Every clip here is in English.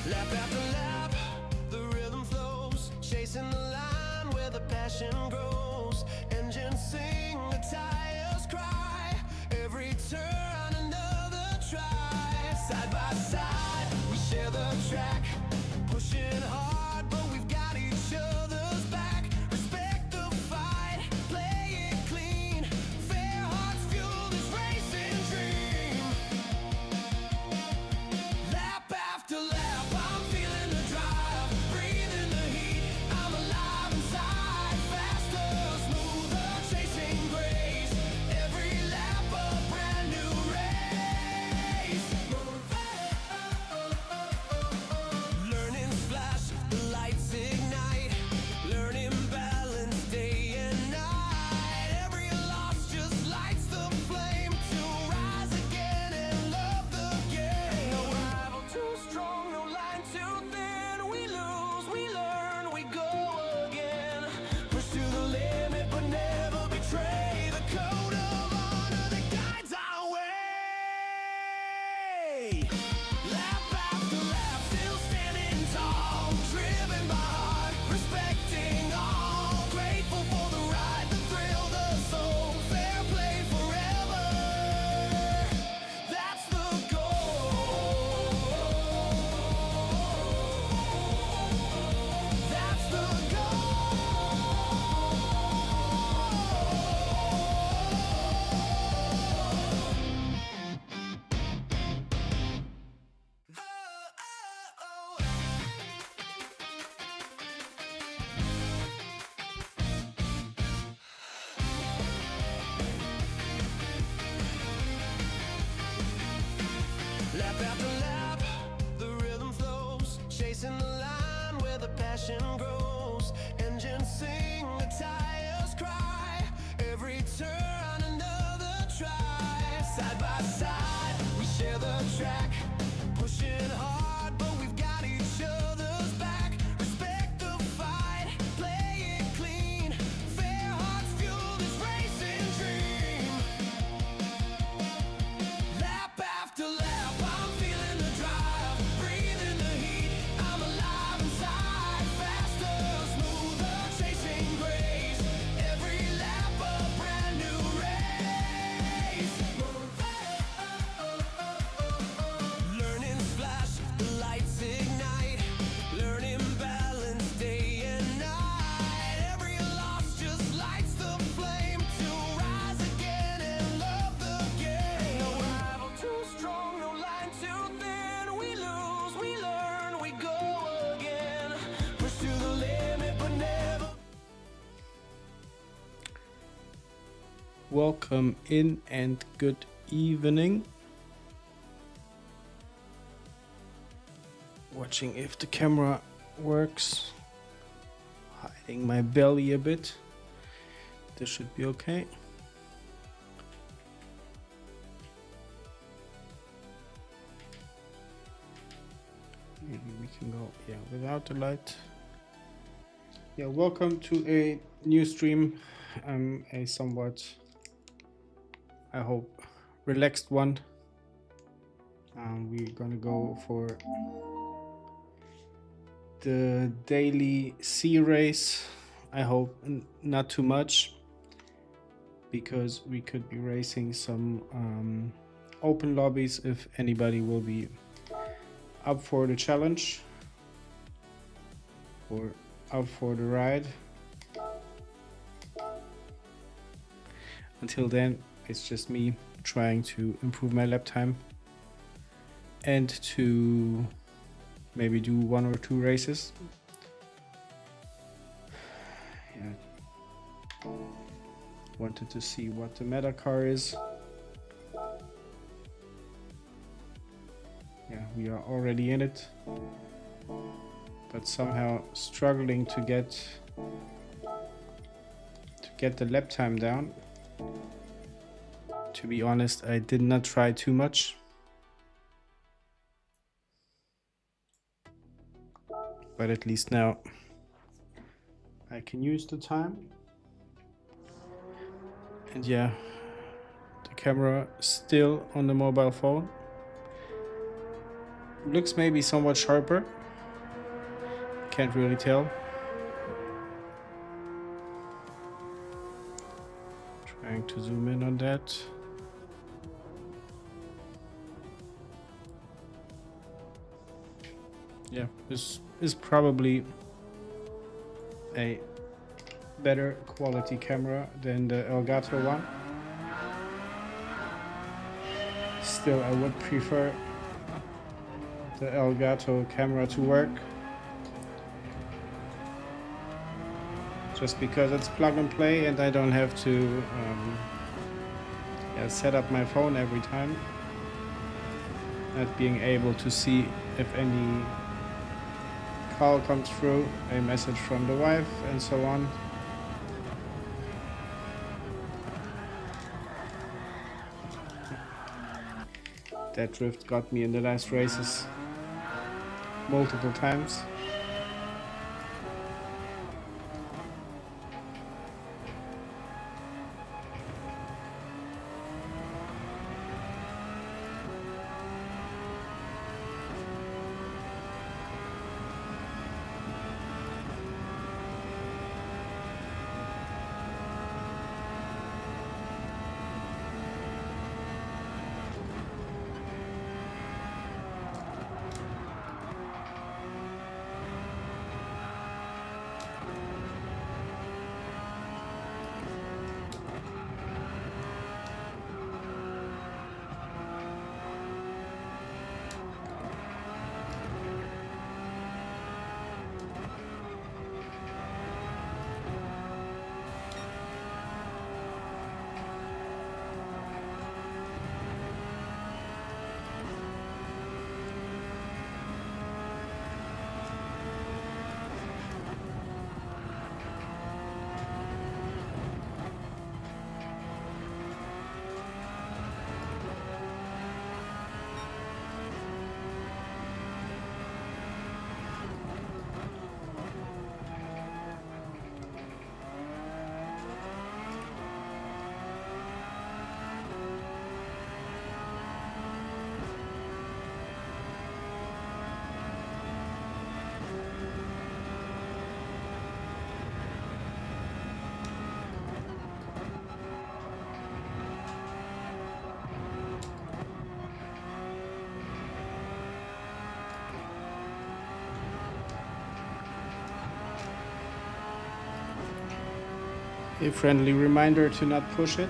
Lap after lap, the rhythm flows, chasing the line where the passion grows. Engines sing, the tires cry, every turn another try. Side by side, we share the track, pushing hard, but we've got each other's back. Respect the fight, play it clean, fair hearts fuel this racing dream. Lap after lap, I'm feeling the drive, breathing the heat, I'm alive inside. Faster, smoother, chasing grace, every lap a brand new race. Learning splash, the lights ignite, learning balance day and night. Every loss just lights the flame to rise again and love the game. No rival too strong, no line too thin. We lose, we learn, we go again. Push to the limit but never betray the code of honor that guides our way. Lap after lap, still standing tall, driven by heart, respecting all, grateful for the ride, the thrill, the soul, fair play forever. That's the goal. That's the Lap after lap, the rhythm flows, chasing the line where the passion grows. Engines sing, the tires cry, every turn another try. Side by side, we share the track, pushing hard, but we've got each other's back. Respect the fight, play it clean, fair hearts fuel this racing dream. Lap after lap, I'm feeling the drive, breathing the heat, I'm alive inside. Faster, smoother, chasing grace, every lap a brand new race. Learning splash, the lights ignite, learning balance day and night. Every loss just lights the flame to rise again and love the game. No rival too strong, no line too thin. We lose, we learn, we go again. Push to the limit, but never. Welcome in and good evening. Watching if the camera works. Hiding my belly a bit. This should be okay. Maybe we can go, yeah, without the light. Yeah, welcome to a new stream. A somewhat, I hope, relaxed one. We're gonna go for the daily sea race. I hope not too much, because we could be racing some open lobbies if anybody will be up for the challenge or up for the ride. Until then, it's just me trying to improve my lap time and to maybe do 1 or 2 races. Yeah. Wanted to see what the meta car is. Yeah, we are already in it, but somehow struggling to get the lap time down. To be honest, I did not try too much. But at least now I can use the time. And yeah, the camera still on the mobile phone. looks maybe somewhat sharper. Can't really tell. Trying to zoom in on that. Yeah, this is probably a better quality camera than the Elgato one. Still, I would prefer the Elgato camera to work. Just because it's plug and play and I don't have to set up my phone every time. Not being able to see if any call comes through, a message from the wife, and so on. That drift got me in the last races multiple times. A friendly reminder to not push it.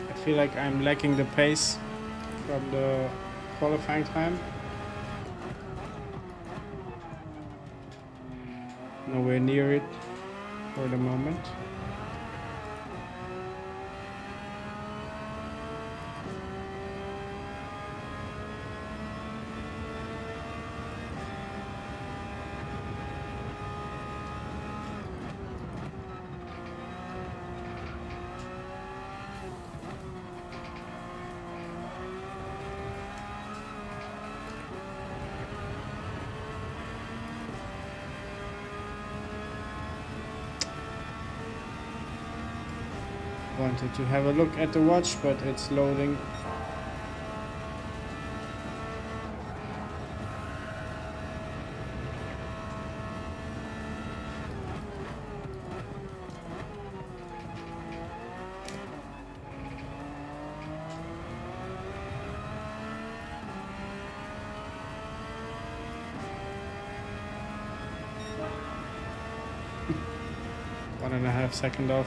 I feel like I'm lacking the pace from the qualifying time. Nowhere near it for the moment. wanted to have a look at the watch, but it's loading. One and a half second off.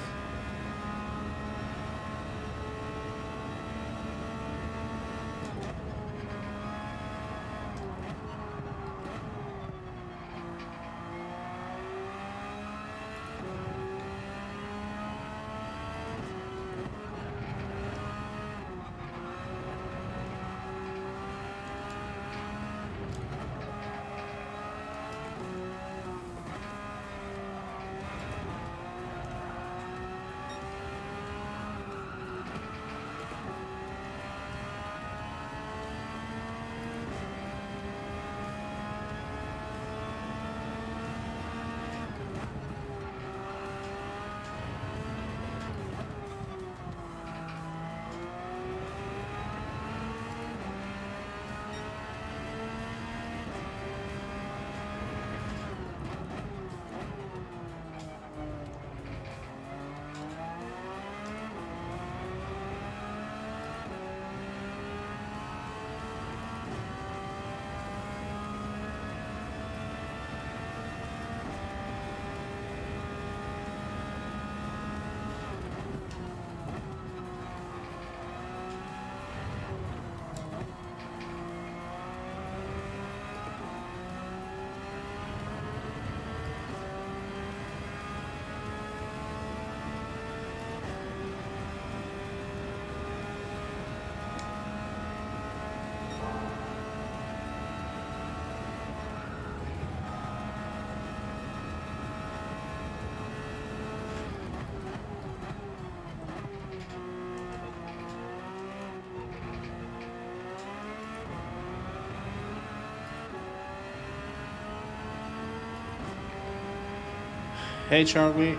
Hey Charlie,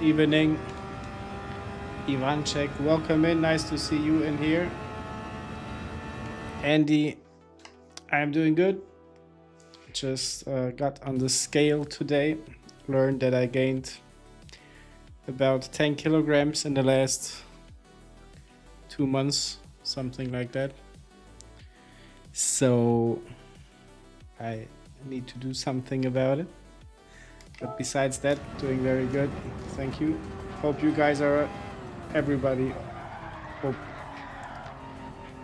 evening. Ivanchek, welcome in, nice to see you in here. Andy, I'm doing good. Just got on the scale today. Learned that I gained about 10 kilograms in the last 2 months, something like that. So I need to do something about it. But besides that, doing very good. Thank you. Hope you guys are, everybody. Hope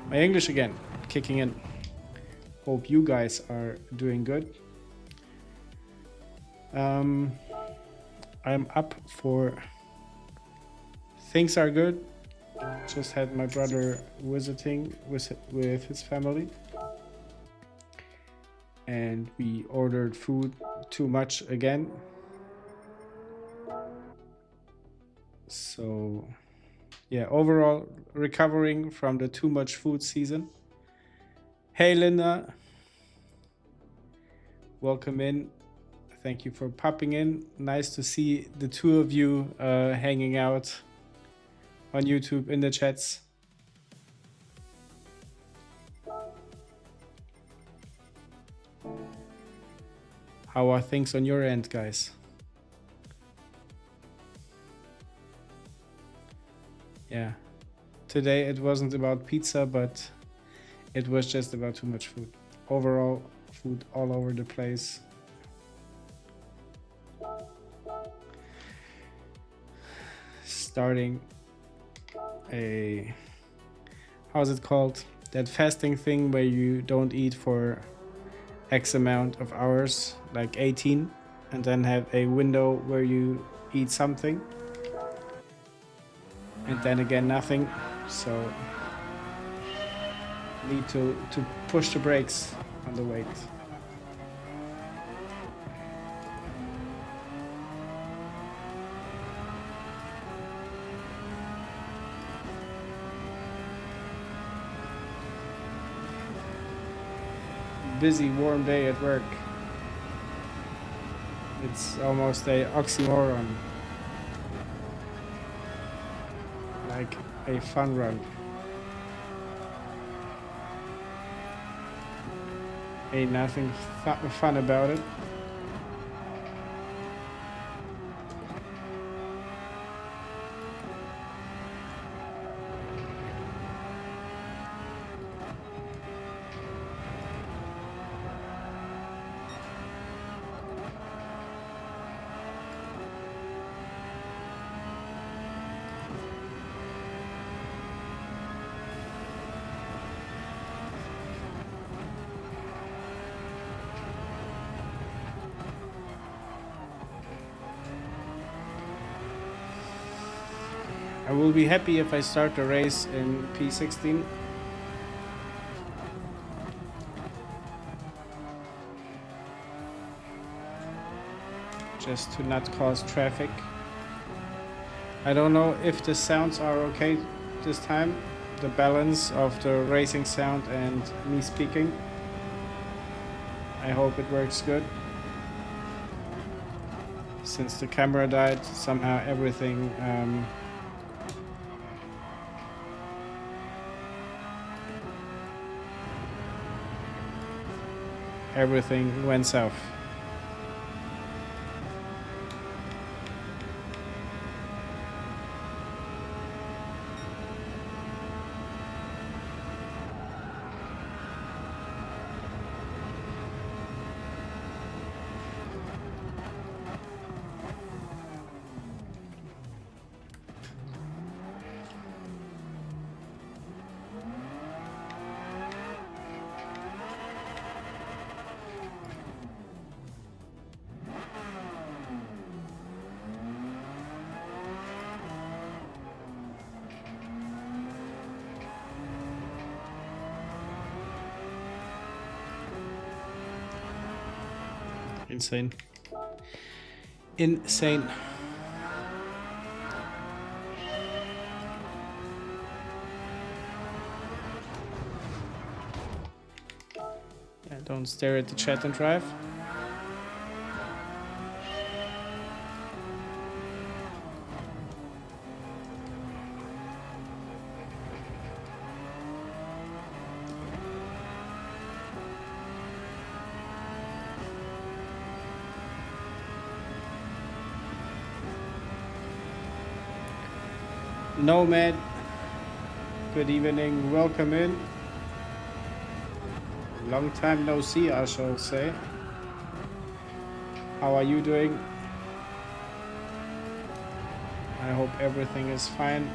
my English again kicking in. Hope you guys are doing good. I'm up for, things are good. Just had my brother visiting with his family. And we ordered food too much again. So yeah, overall recovering from the too much food season. Hey Linda, welcome in. Thank you for popping in. Nice to see the two of you hanging out on YouTube in the chats. How are things on your end, guys? Yeah, today it wasn't about pizza, but it was just about too much food. Overall, food all over the place. Starting a, how's it called? That fasting thing where you don't eat for X amount of hours, like 18, and then have a window where you eat something. And then again, nothing. So need to push the brakes on the weight. Busy, warm day at work. It's almost a oxymoron. a fun run. Ain't nothing fun about it. I will be happy if I start the race in P16. Just to not cause traffic. I don't know if the sounds are okay this time. The balance of the racing sound and me speaking. I hope it works good. Since the camera died, somehow everything everything went south. Insane. Insane. Yeah, don't stare at the chat and drive. Nomad, good evening, welcome in. Long time no see, I shall say. How are you doing? I hope everything is fine.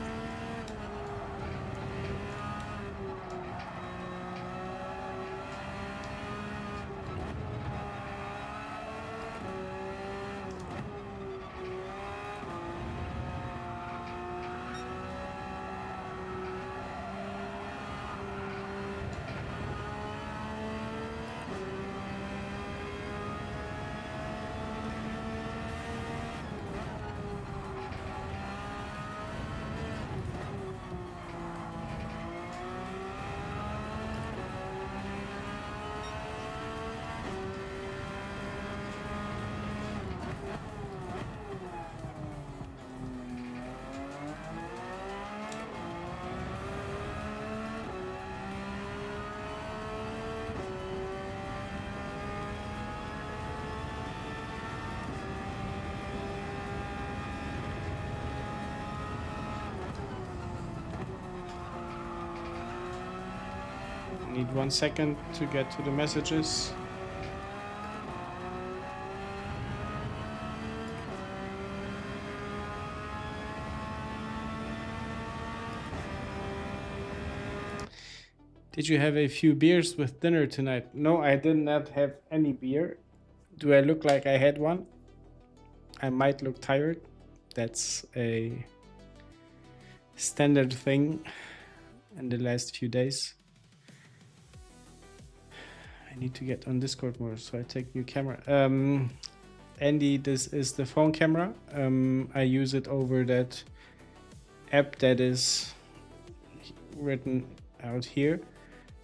Need 1 second to get to the messages. Did you have a few beers with dinner tonight? No, I did not have any beer. Do I look like I had one? I might look tired. That's a standard thing in the last few days. I need to get on Discord more, so I take new camera. Andy, this is the phone camera. I use it over that app that is written out here.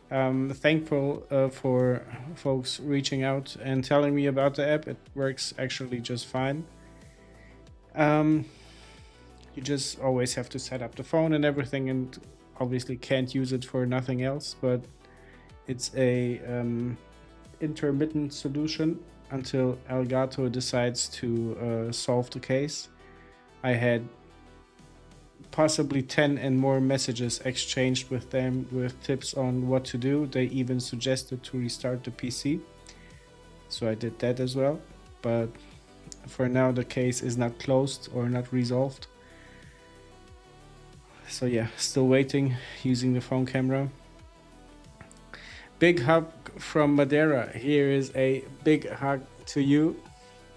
Thankful for folks reaching out and telling me about the app. It works actually just fine. You just always have to set up the phone and everything, and obviously can't use it for nothing else, but it's a intermittent solution until Elgato decides to solve the case. I had possibly 10 and more messages exchanged with them with tips on what to do. They even suggested to restart the PC, so I did that as well, but for now the case is not closed or not resolved. So yeah, still waiting, using the phone camera. Big hug from Madeira. Here is a big hug to you.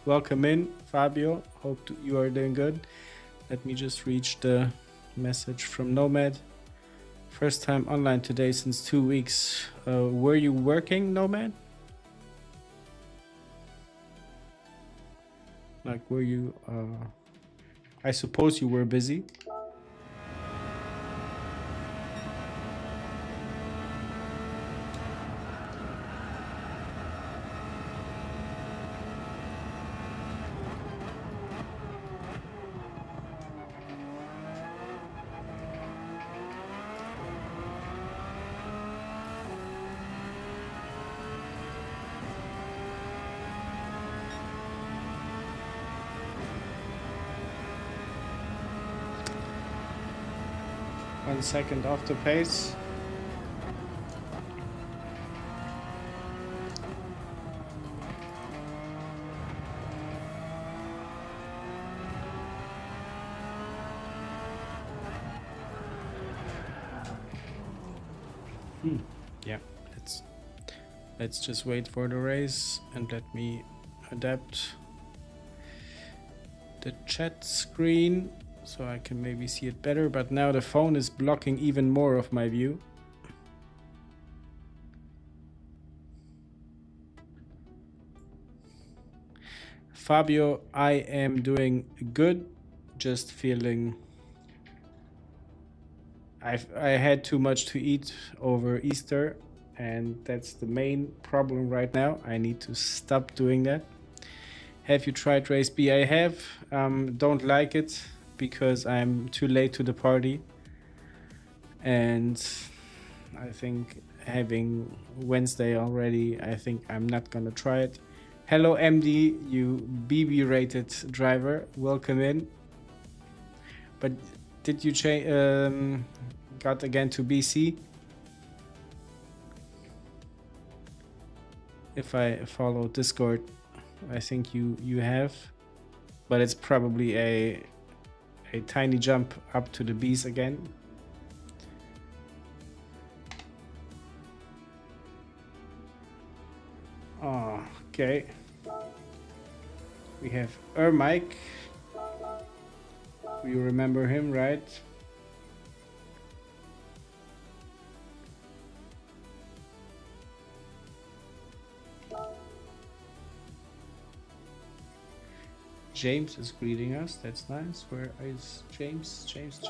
Welcome in, Fabio. Hope you are doing good. Let me just reach the message from Nomad. First time online today since 2 weeks. Were you working, Nomad? Like, were you... I suppose you were busy. One second off the pace. Yeah, let's just wait for the race and let me adapt the chat screen so I can maybe see it better, but now the phone is blocking even more of my view. Fabio, I am doing good, just feeling I had too much to eat over Easter, and that's the main problem right now. I need to stop doing that. Have you tried Race B? I have. Don't like it because I'm too late to the party, and I think having Wednesday already, I think I'm not gonna try it. Hello MD, you BB rated driver, welcome in. But did you got again to BC? If I follow Discord, I think you have, but it's probably a tiny jump up to the Bs again. Oh, okay. We have Mike. You remember him, right? James is greeting us. That's nice. Where is James? James.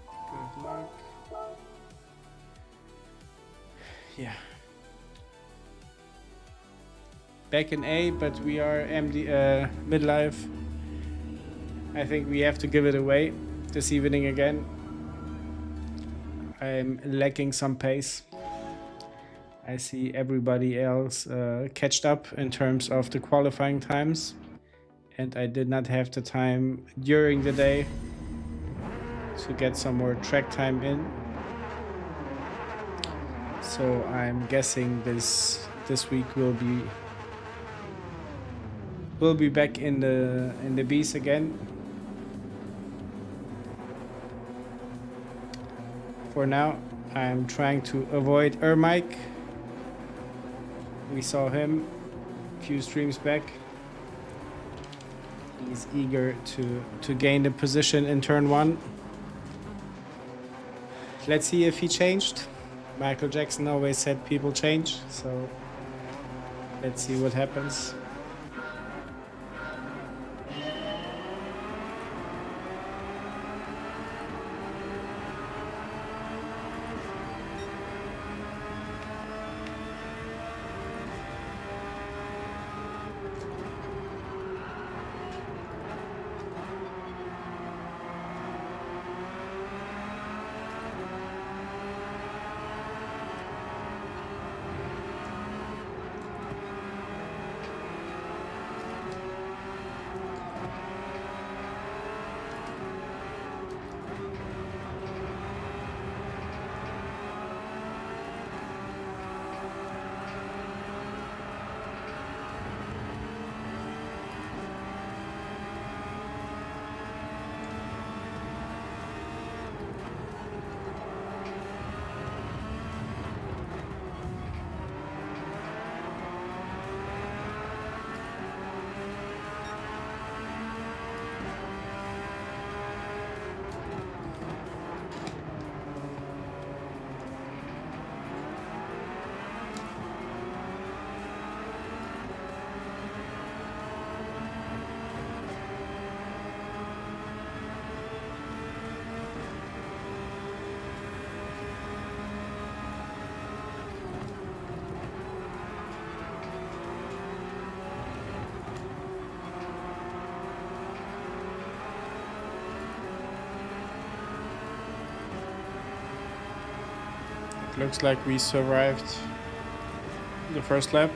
Good luck. Yeah. Back in A, but we are MD midlife. I think we have to give it away this evening again. I'm lacking some pace. I see everybody else catched up in terms of the qualifying times, and I did not have the time during the day to get some more track time in. So I'm guessing this week will be back in the Bs again. For now, I'm trying to avoid Mike. We saw him a few streams back. He's eager to gain the position in turn 1. Let's see if he changed. Michael Jackson always said people change, so let's see what happens. Looks like we survived the first lap.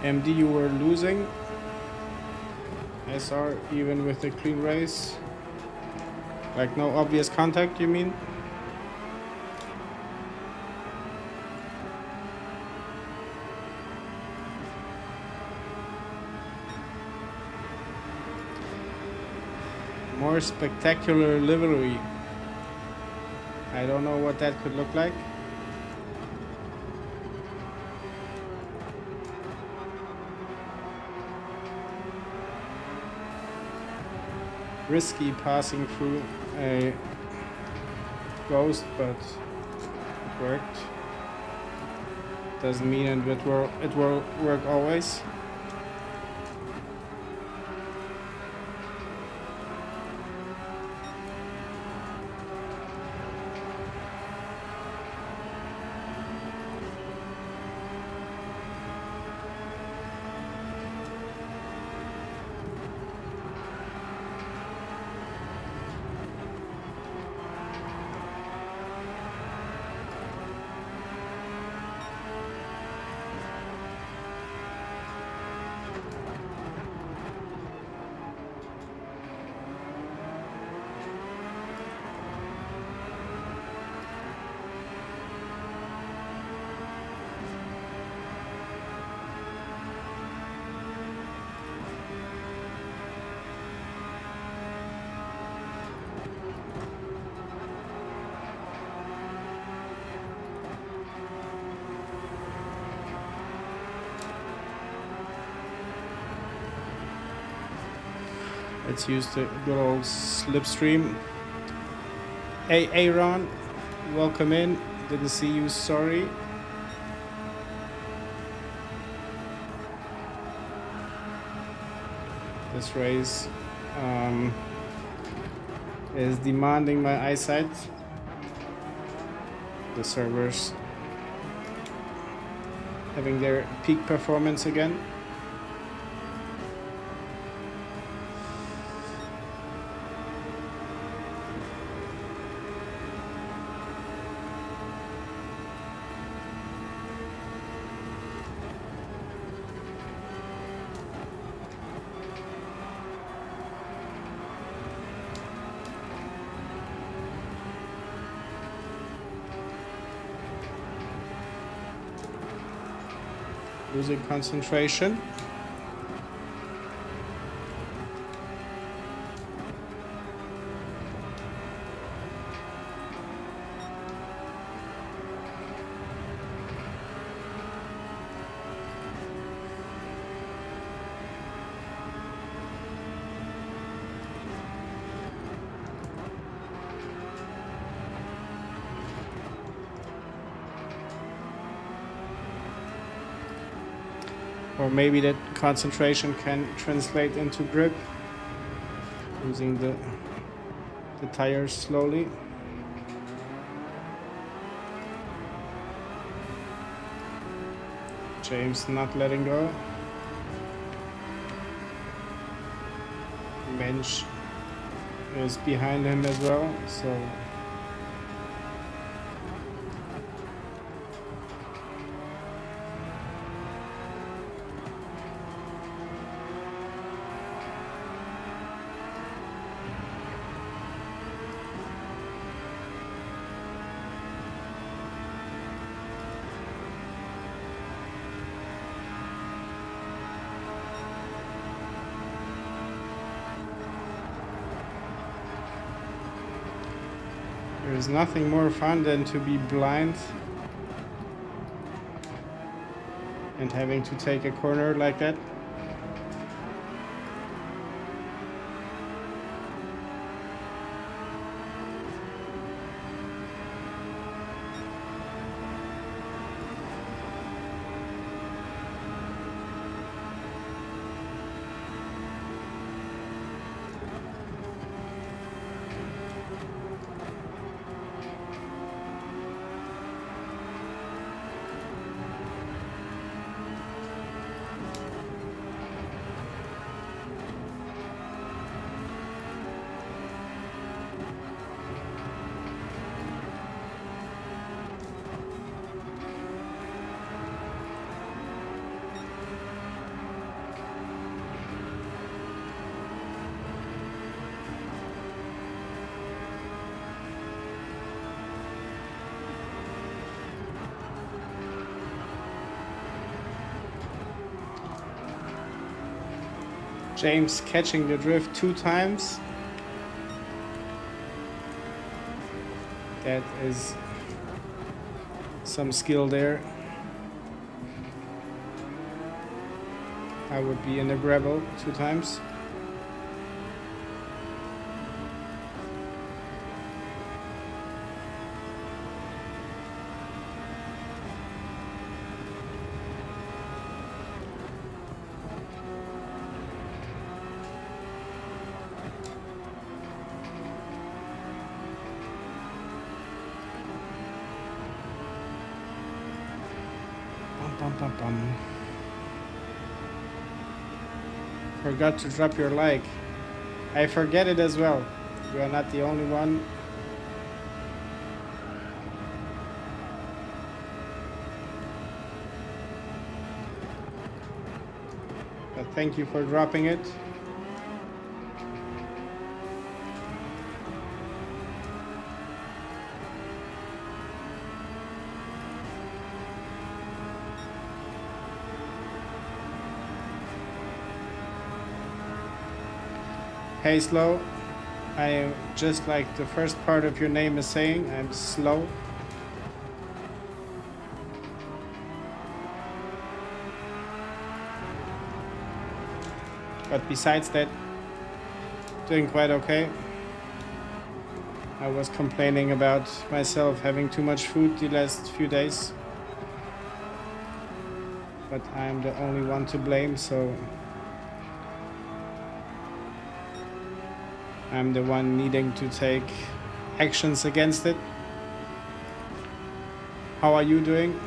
MD, you were losing. SR, even with a clean race. Like no obvious contact, you mean? More spectacular livery. I don't know what that could look like. Risky passing through a ghost, but it worked. Doesn't mean it will work always. Let's use the good old slipstream. Hey, Aaron, welcome in. Didn't see you, sorry. This race is demanding my eyesight. The servers having their peak performance again. Losing concentration. Or maybe that concentration can translate into grip, using the tires slowly. James not letting go. Bench is behind him as well, so there's nothing more fun than to be blind and having to take a corner like that. James catching the drift 2 times. That is some skill there. I would be in the gravel 2 times. Forgot to drop your like. I forget it as well. You are not the only one. But thank you for dropping it. Hey Slow, I am just like the first part of your name is saying, I'm slow. But besides that, doing quite okay. I was complaining about myself having too much food the last few days. But I'm the only one to blame, so I'm the one needing to take actions against it. How are you doing?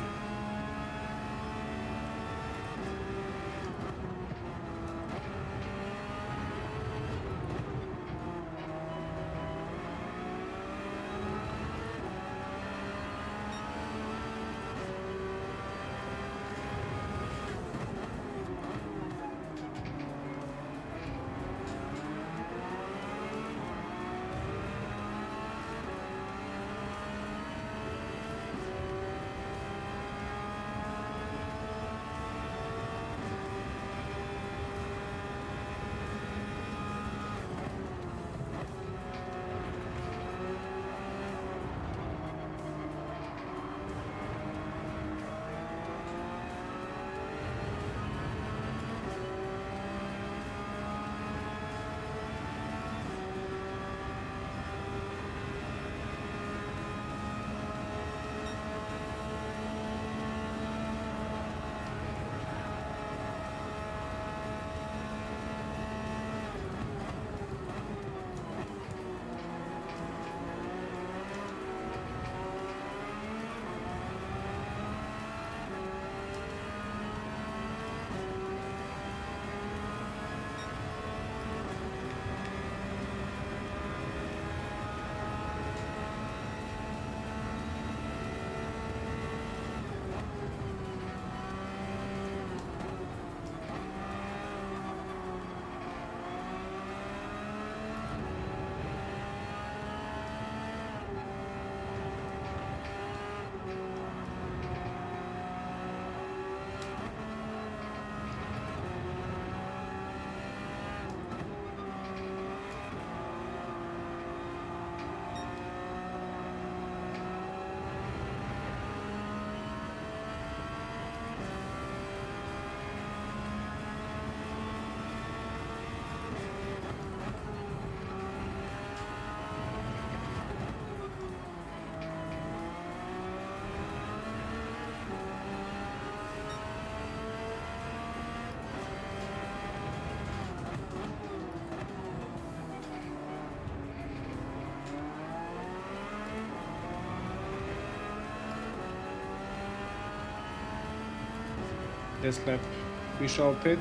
This lap we shall pit.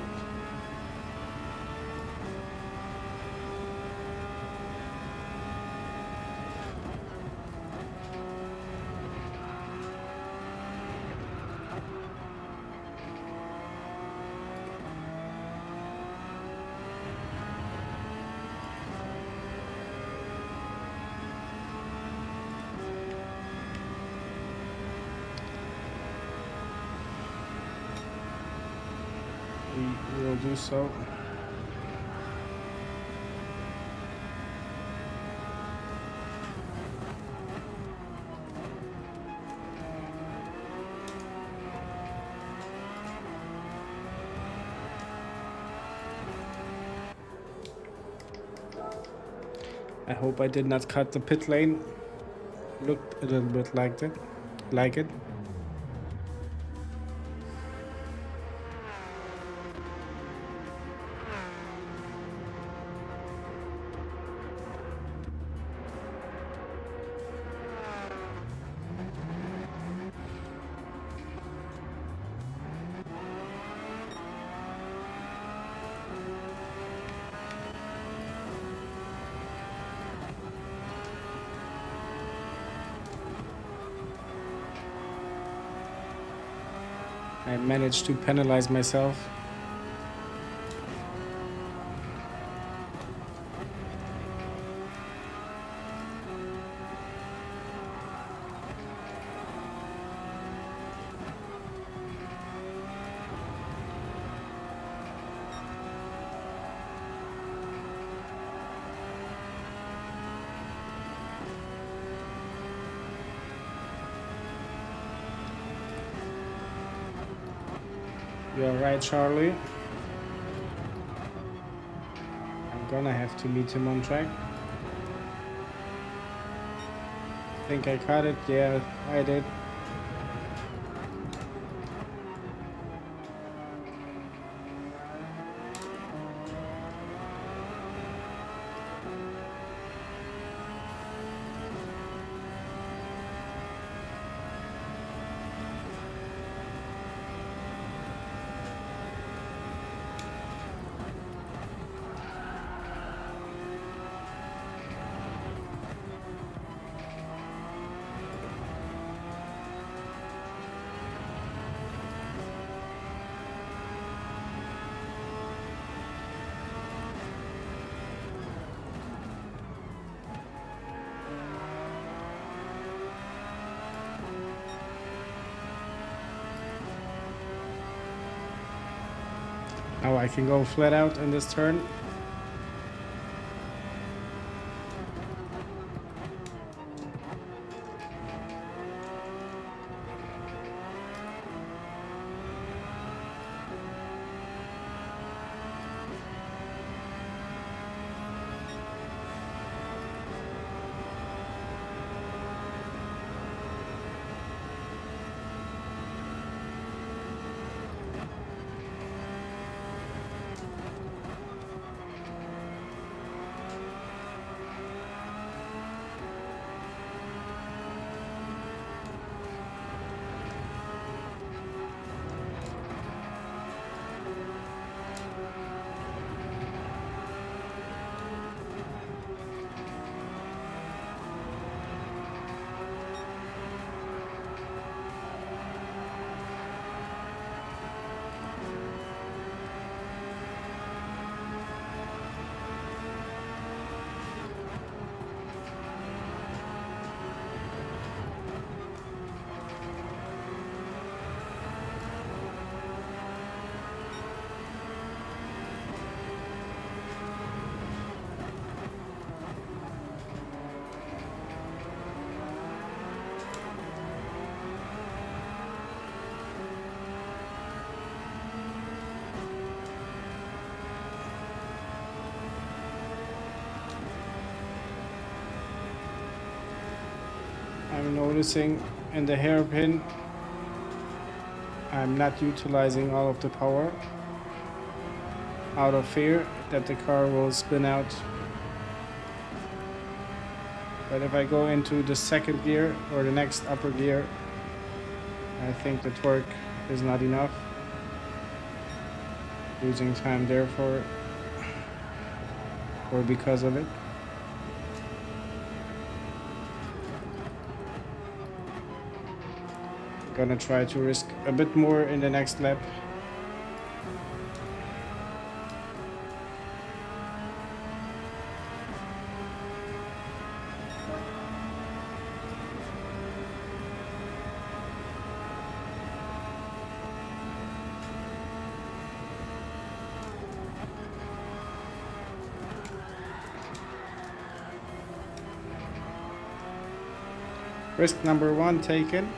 We will do so. I hope I did not cut the pit lane. Looked a little bit like it. I managed to penalize myself. You're right, Charlie. I'm gonna have to meet him on track. Think I caught it? Yeah, I did. Now I can go flat out in this turn. I'm noticing in the hairpin I'm not utilizing all of the power out of fear that the car will spin out. But if I go into the second gear or the next upper gear, I think the torque is not enough. Losing time therefore or because of it. Gonna try to risk a bit more in the next lap. Risk number one taken.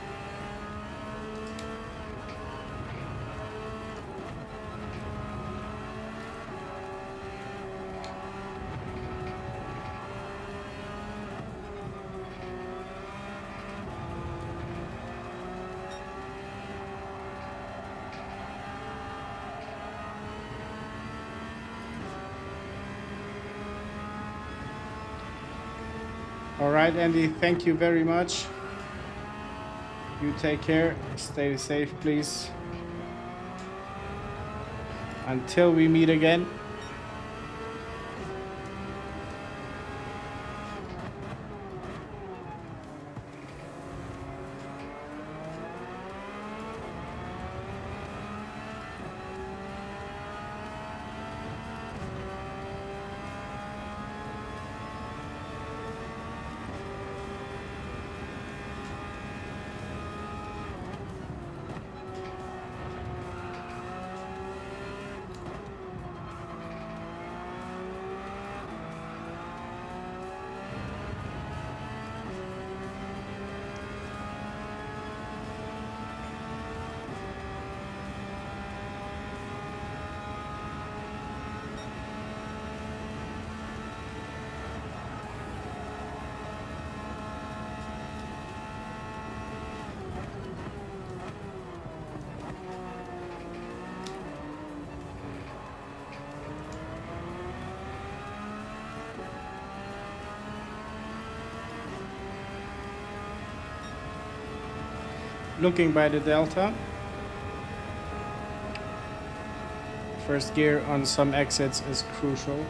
All right, Andy, thank you very much. You take care. Stay safe, please. Until we meet again. Looking by the delta. First gear on some exits is crucial.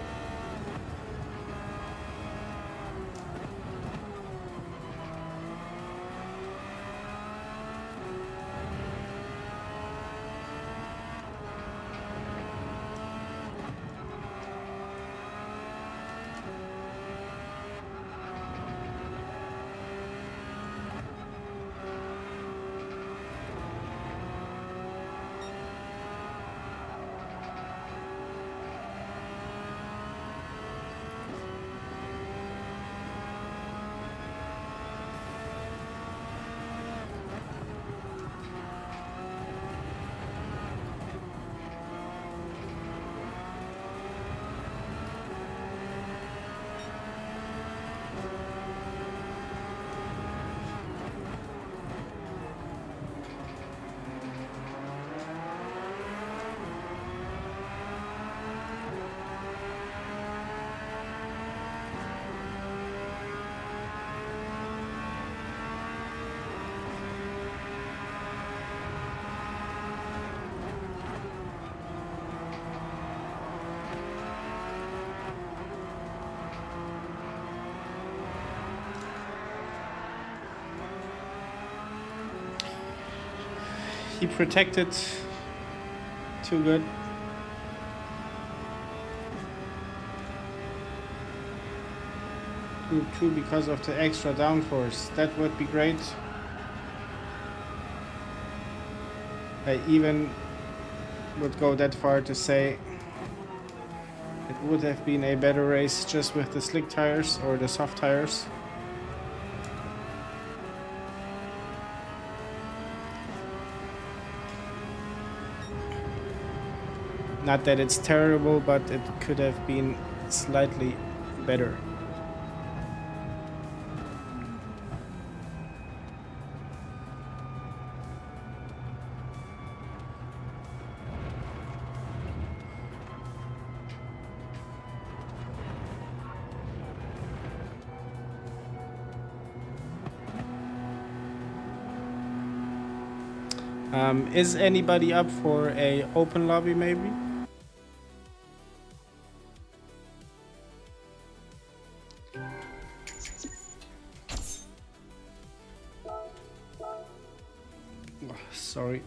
He protected too good. Too because of the extra downforce. That would be great. I even would go that far to say it would have been a better race just with the slick tires or the soft tires. Not that it's terrible, but it could have been slightly better. Is anybody up for a open lobby maybe? Sorry.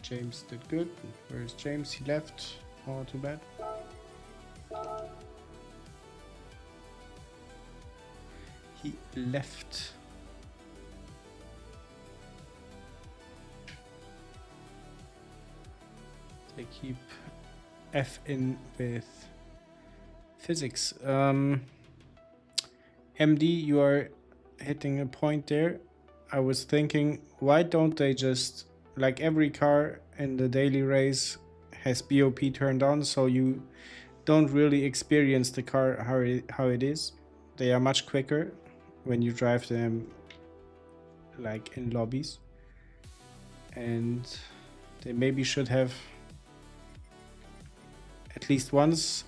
James did good. Where's James? He left. Oh, too bad. He left. They keep F in with physics. MD, you are hitting a point there. I was thinking, why don't they just, like every car in the daily race has BOP turned on, so you don't really experience the car how it is. They are much quicker when you drive them like in lobbies, and they maybe should have at least once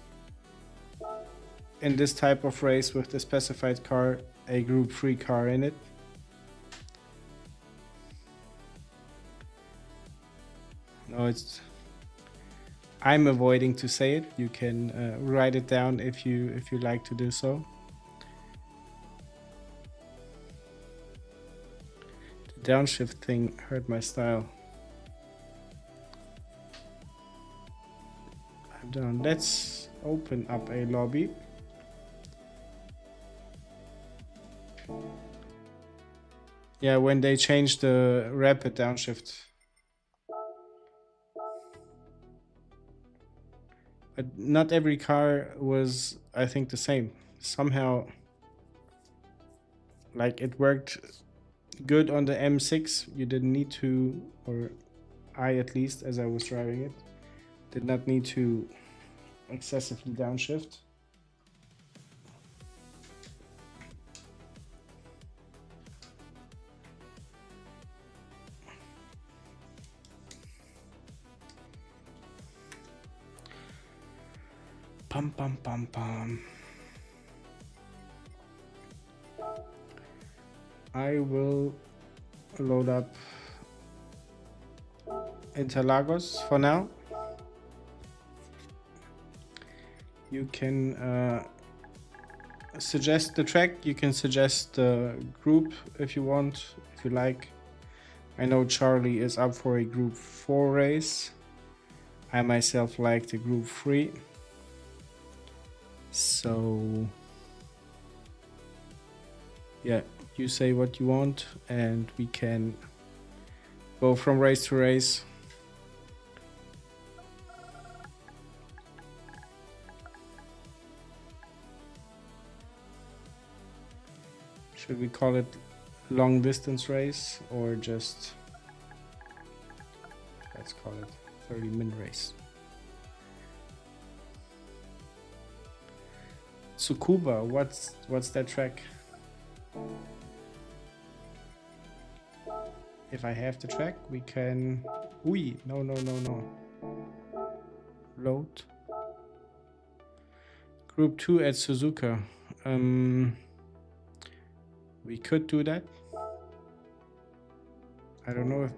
in this type of race with the specified car, a Group 3 car in it. No, I'm avoiding to say it. You can write it down if you like to do so. The downshift thing hurt my style. I'm done. Let's open up a lobby. Yeah, when they changed the rapid downshift. But not every car was, I think, the same. Somehow, like, it worked good on the M6. You didn't need to, or I at least, as I was driving it, did not need to excessively downshift. Pum pum pum pum. I will load up Interlagos for now. You can suggest the track, you can suggest the group if you want, if you like. I know Charlie is up for a Group 4 race. I myself like the Group 3. So yeah, you say what you want and we can go from race to race. Should we call it long distance race or just, let's call it 30-minute race. Tsukuba, what's that track? If I have the track, we can... Ui, no. Load. Group 2 at Suzuka. We could do that. I don't know if...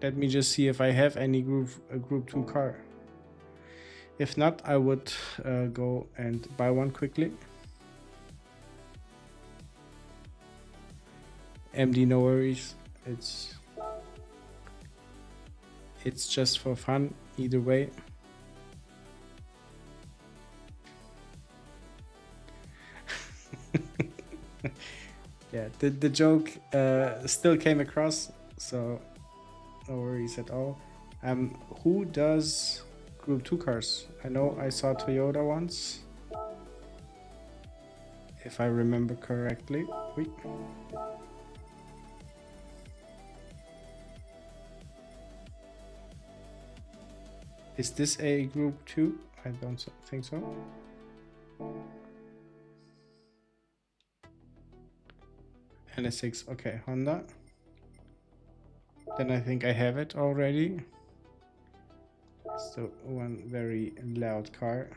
Let me just see if I have any Group 2 car. If not, I would go and buy one quickly. MD, no worries. It's just for fun either way. Yeah, the joke still came across, so no worries at all. Who does Group 2 cars? I know I saw Toyota once, if I remember correctly. Wait. Is this a Group 2? I don't think so. NS6, okay, Honda. Then I think I have it already. It's the one very loud car.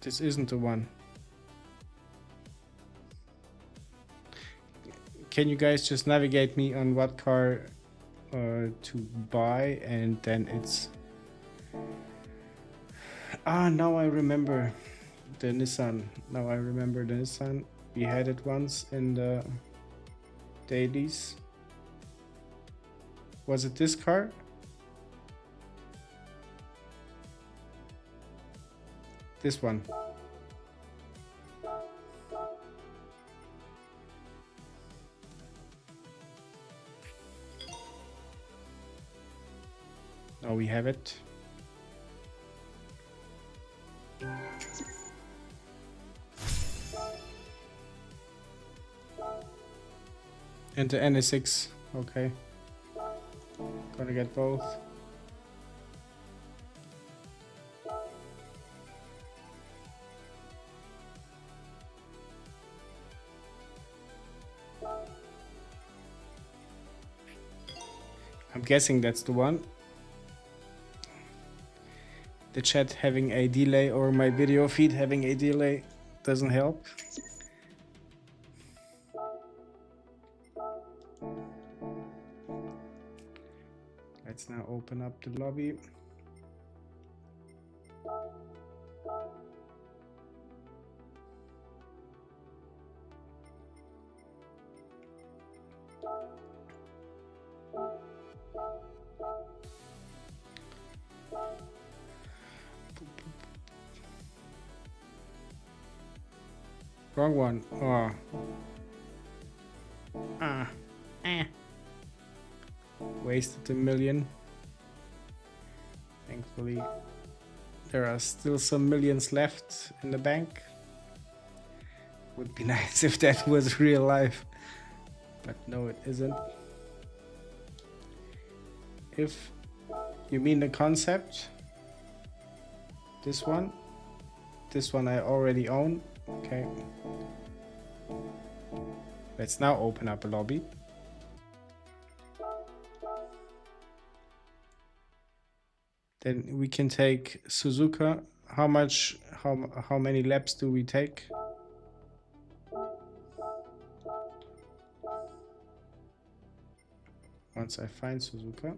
This isn't the one. Can you guys just navigate me on what car to buy, and then it's... Ah, now I remember the Nissan. Now I remember the Nissan. We had it once in the dailies. Was it this car? This one. Oh, we have it. And the NS6, okay. Gonna get both. I'm guessing that's the one. The chat having a delay or my video feed having a delay doesn't help. Let's now open up the lobby. Wrong one. Oh. Wasted a million. Thankfully, there are still some millions left in the bank. Would be nice if that was real life, but no, it isn't. If you mean the concept, this one I already own. Okay. Let's now open up a lobby. Then we can take Suzuka. How many laps do we take? Once I find Suzuka.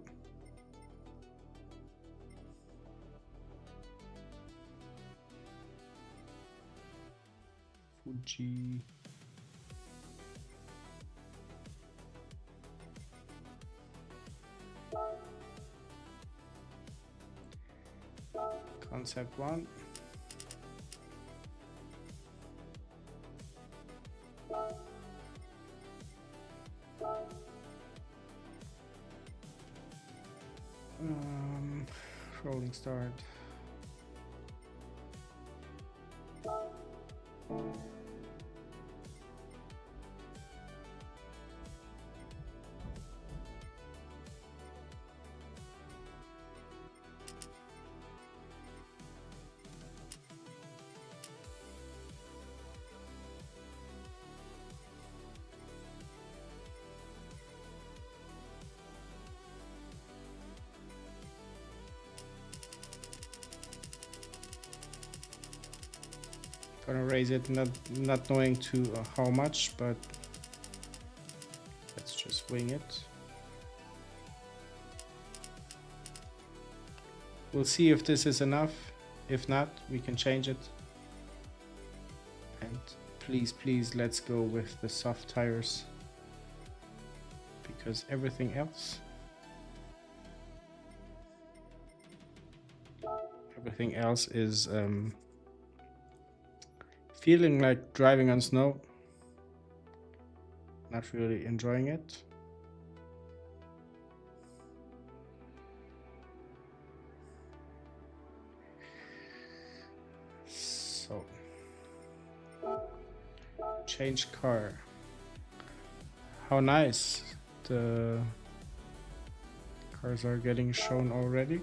Fuji. Concept 1. Rolling start. Gonna raise it, not knowing how much, but let's just wing it. We'll see if this is enough. If not, we can change it. And please, let's go with the soft tires, because everything else is feeling like driving on snow. Not really enjoying it. So, change car. How nice. The cars are getting shown already.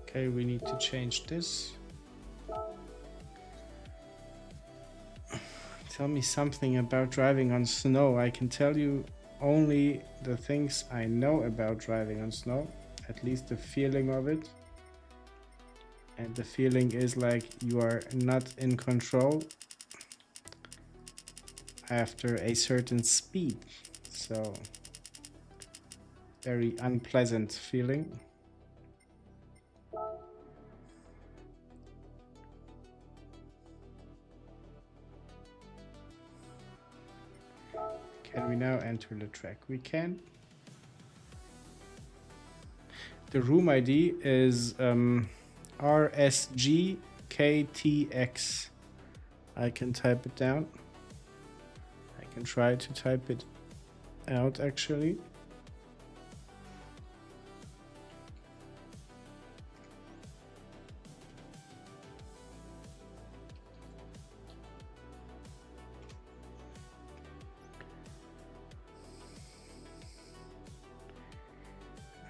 Okay, we need to change this. Tell me something about driving on snow. I can tell you only the things I know about driving on snow, at least the feeling of it. And the feeling is like you are not in control after a certain speed. So, very unpleasant feeling. Can we now enter the track? We can. The room ID is RSGKTX. I can type it down. I can try to type it out actually.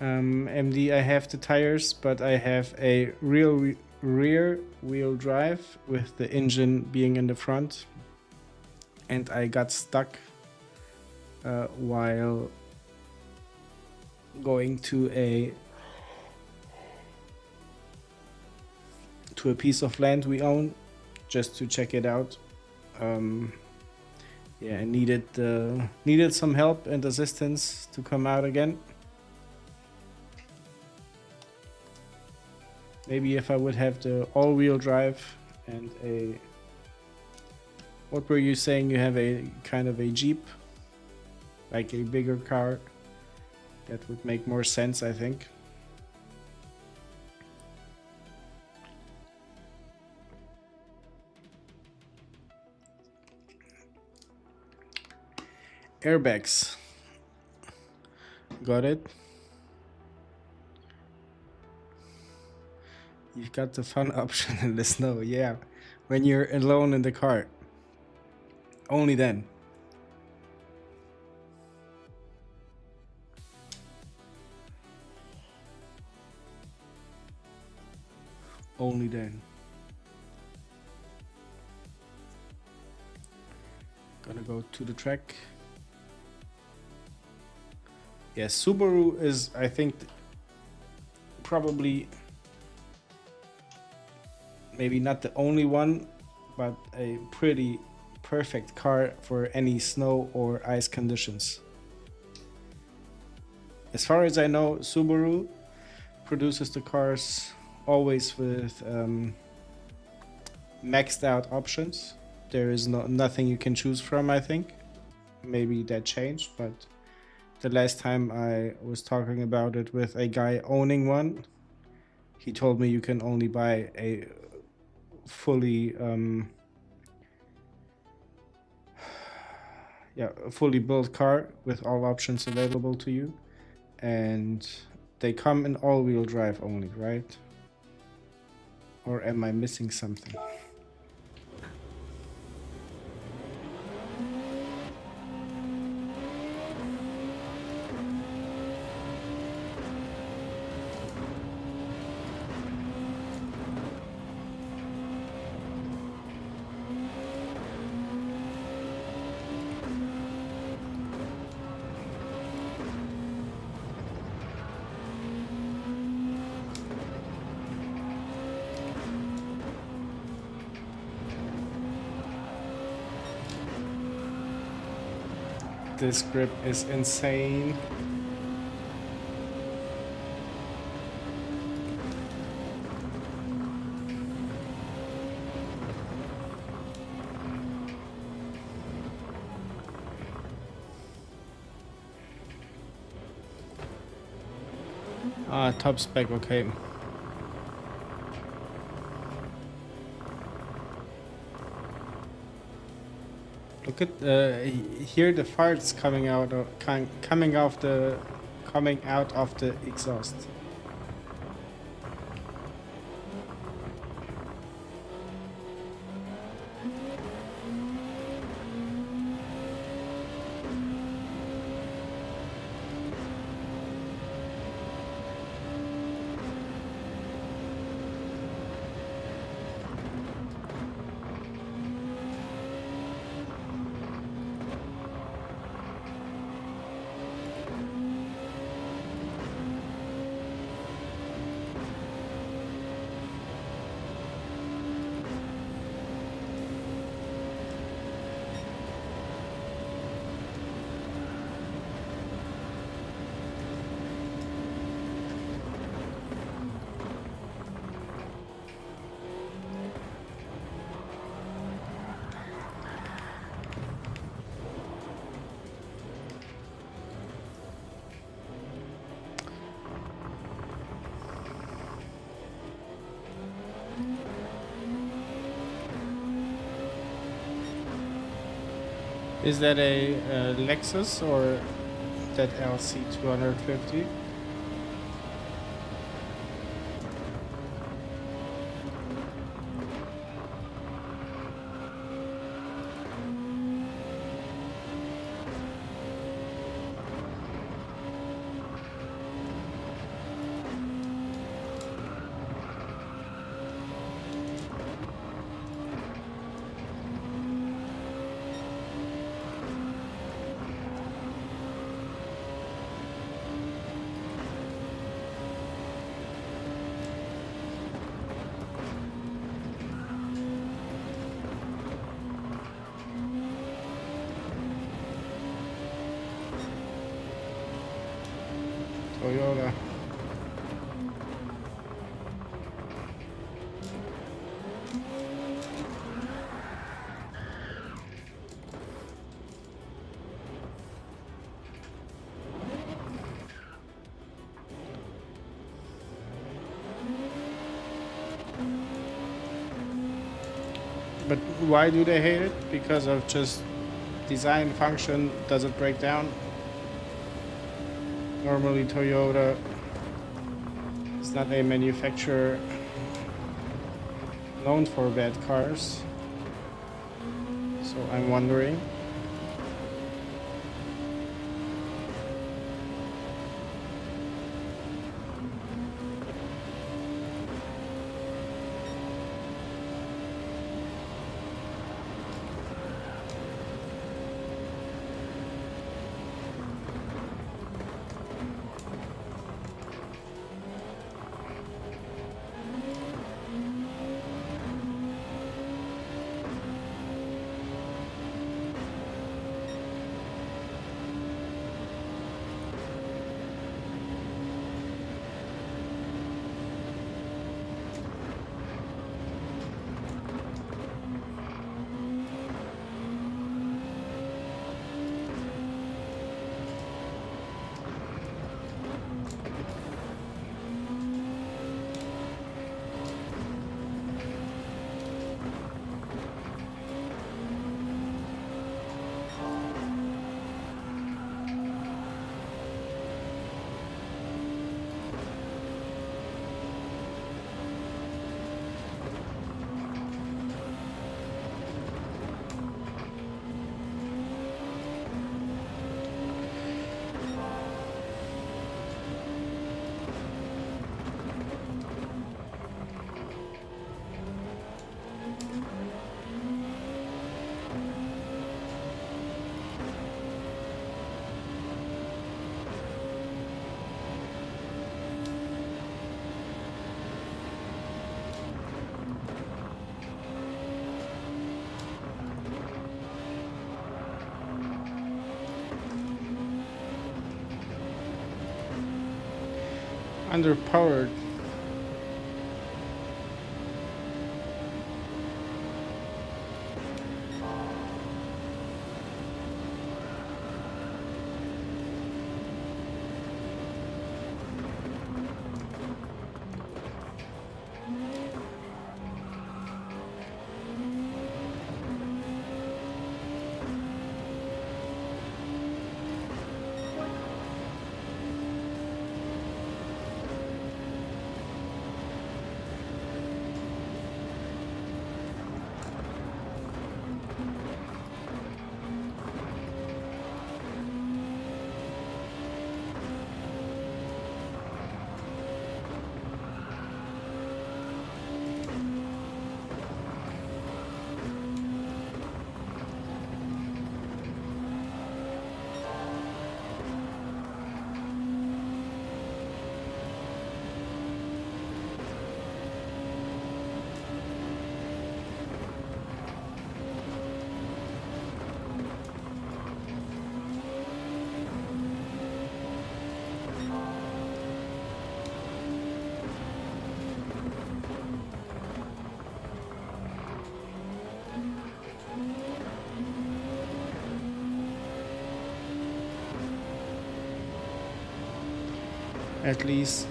MD, I have the tires, but I have a rear wheel drive with the engine being in the front, and I got stuck while going to a piece of land we own just to check it out. Yeah, I needed some help and assistance to come out again. Maybe if I would have the all-wheel drive and a... What were you saying? You have a kind of a Jeep? Like a bigger car? That would make more sense, I think. Airbags. Got it. You've got the fun option in the snow, yeah. When you're alone in the car. Only then. Only then. Gonna go to the track. Yes, Subaru is, I think, probably maybe not the only one, but a pretty perfect car for any snow or ice conditions. As far as I know, Subaru produces the cars always with maxed out options. There is nothing you can choose from, I think. Maybe that changed, but the last time I was talking about it with a guy owning one, he told me you can only buy a fully a fully built car with all options available to you, and they come in all-wheel drive only, right? Or am I missing something? This grip is insane. Ah, top spec, okay. Look at hear the farts coming out of the exhaust. Is that a Lexus or that LC 250? Toyota. But why do they hate it? Because of just design function, does it break down? Normally Toyota is not a manufacturer known for bad cars. So I'm wondering. Underpowered. At least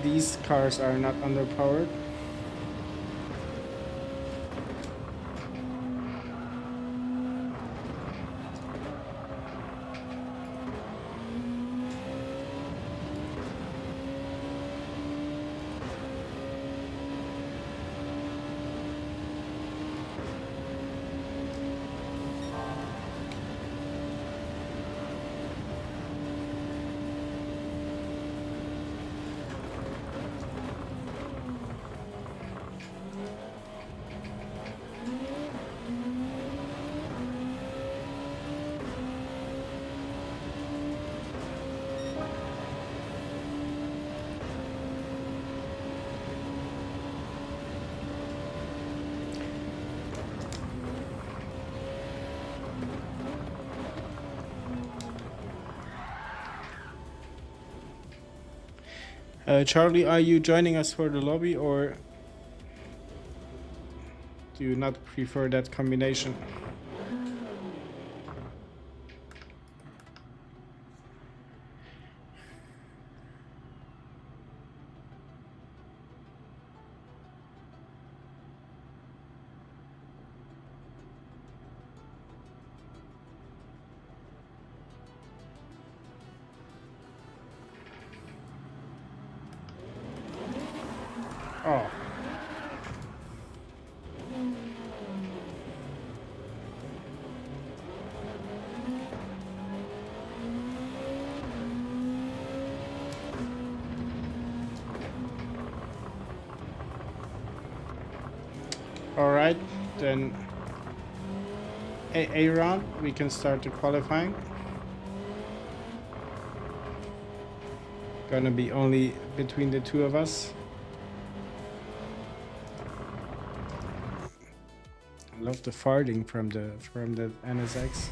these cars are not underpowered. Charlie, are you joining us for the lobby, or do you not prefer that combination? Oh. All right, then A round, we can start the qualifying. Gonna be only between the two of us. I love the farting from the NSX.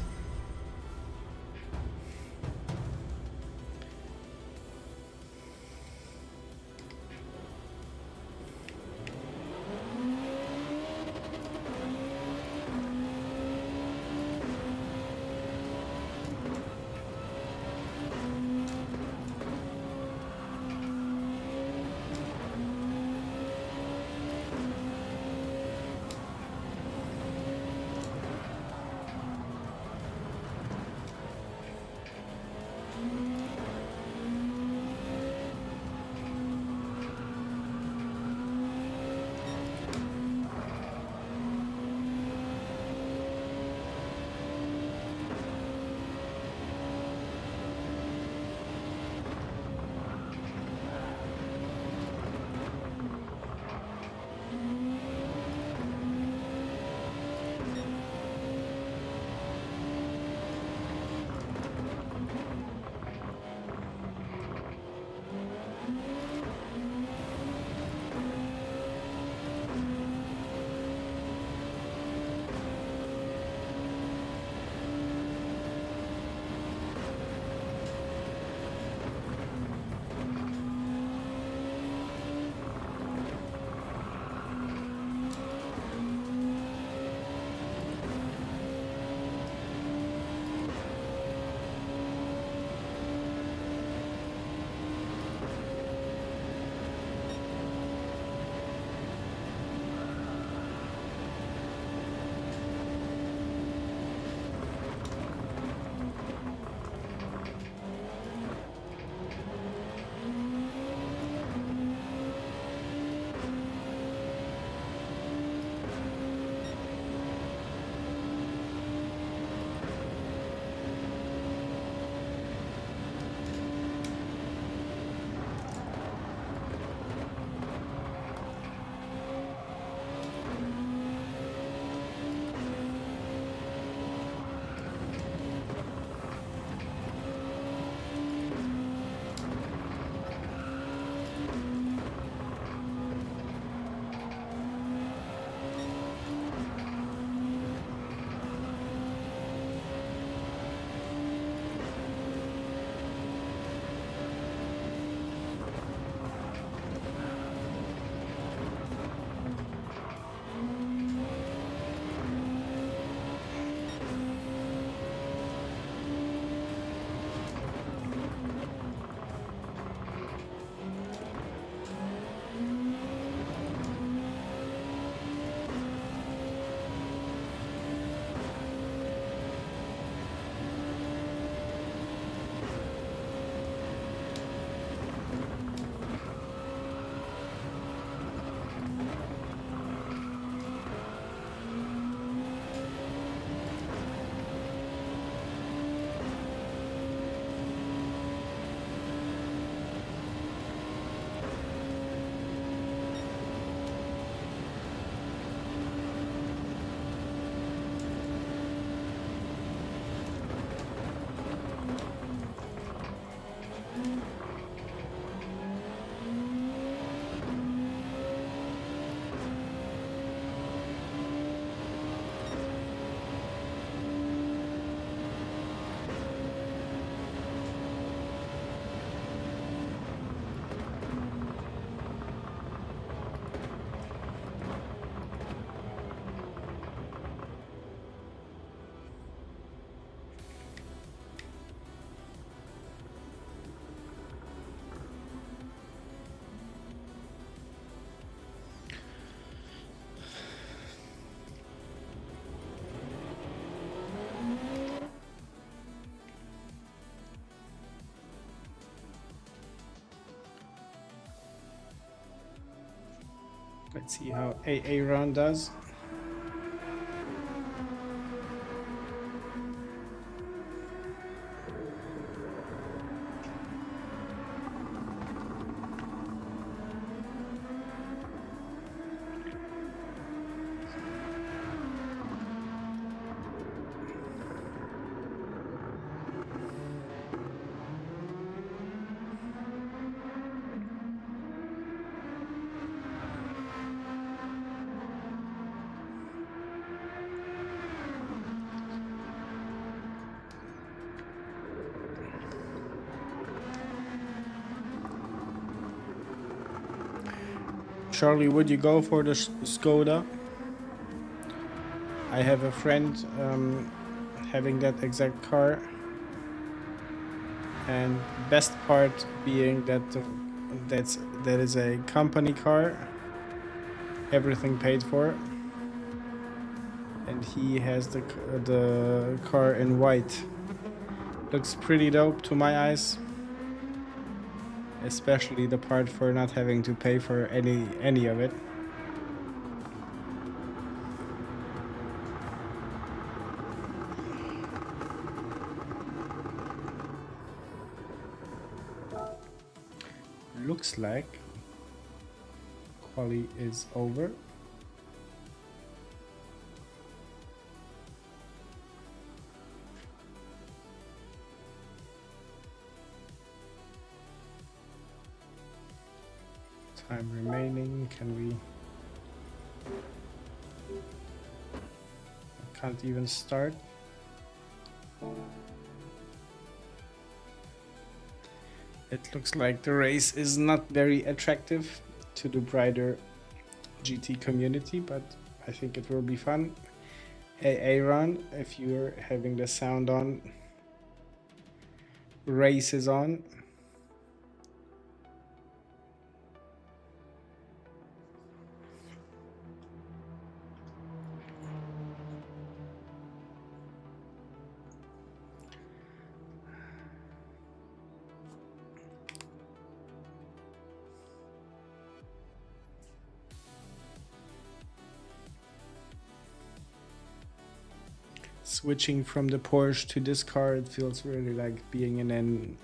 Let's see how Aaron does. Charlie, would you go for the Skoda? I have a friend having that exact car, and best part being that that is a company car, everything paid for, and he has the car in white. Looks pretty dope to my eyes. Especially the part for not having to pay for any of it. Looks like quali is over. Time remaining. Can we? I can't even start. It looks like the race is not very attractive to the brighter GT community, but I think it will be fun. Hey Aaron, if you're having the sound on, race is on. Switching from the Porsche to this car, it feels really like being in an,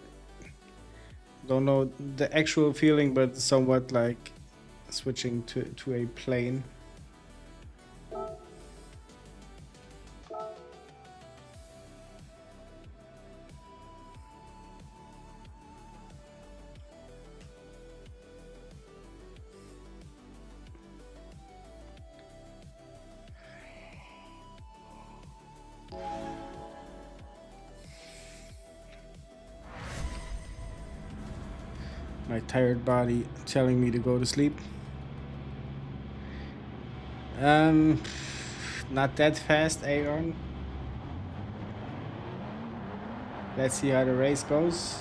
don't know the actual feeling, but somewhat like switching to a plane. My tired body telling me to go to sleep. Not that fast, Aaron. Let's see how the race goes.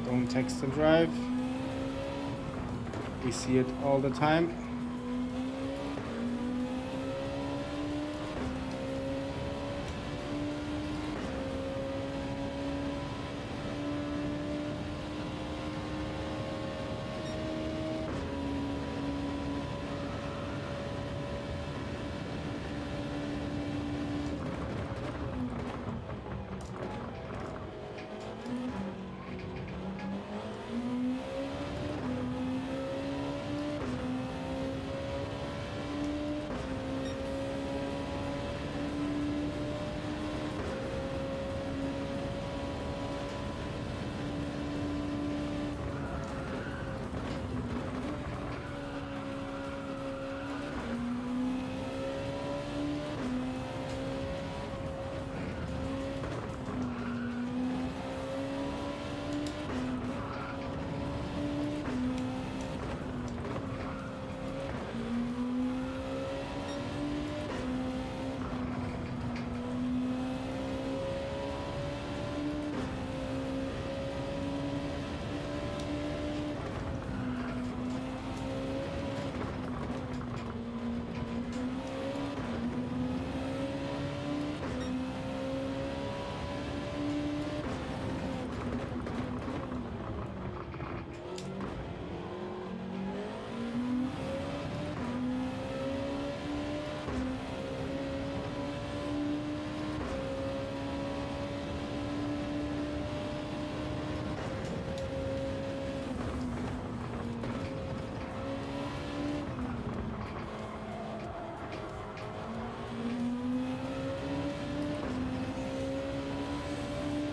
Don't text and drive. We see it all the time.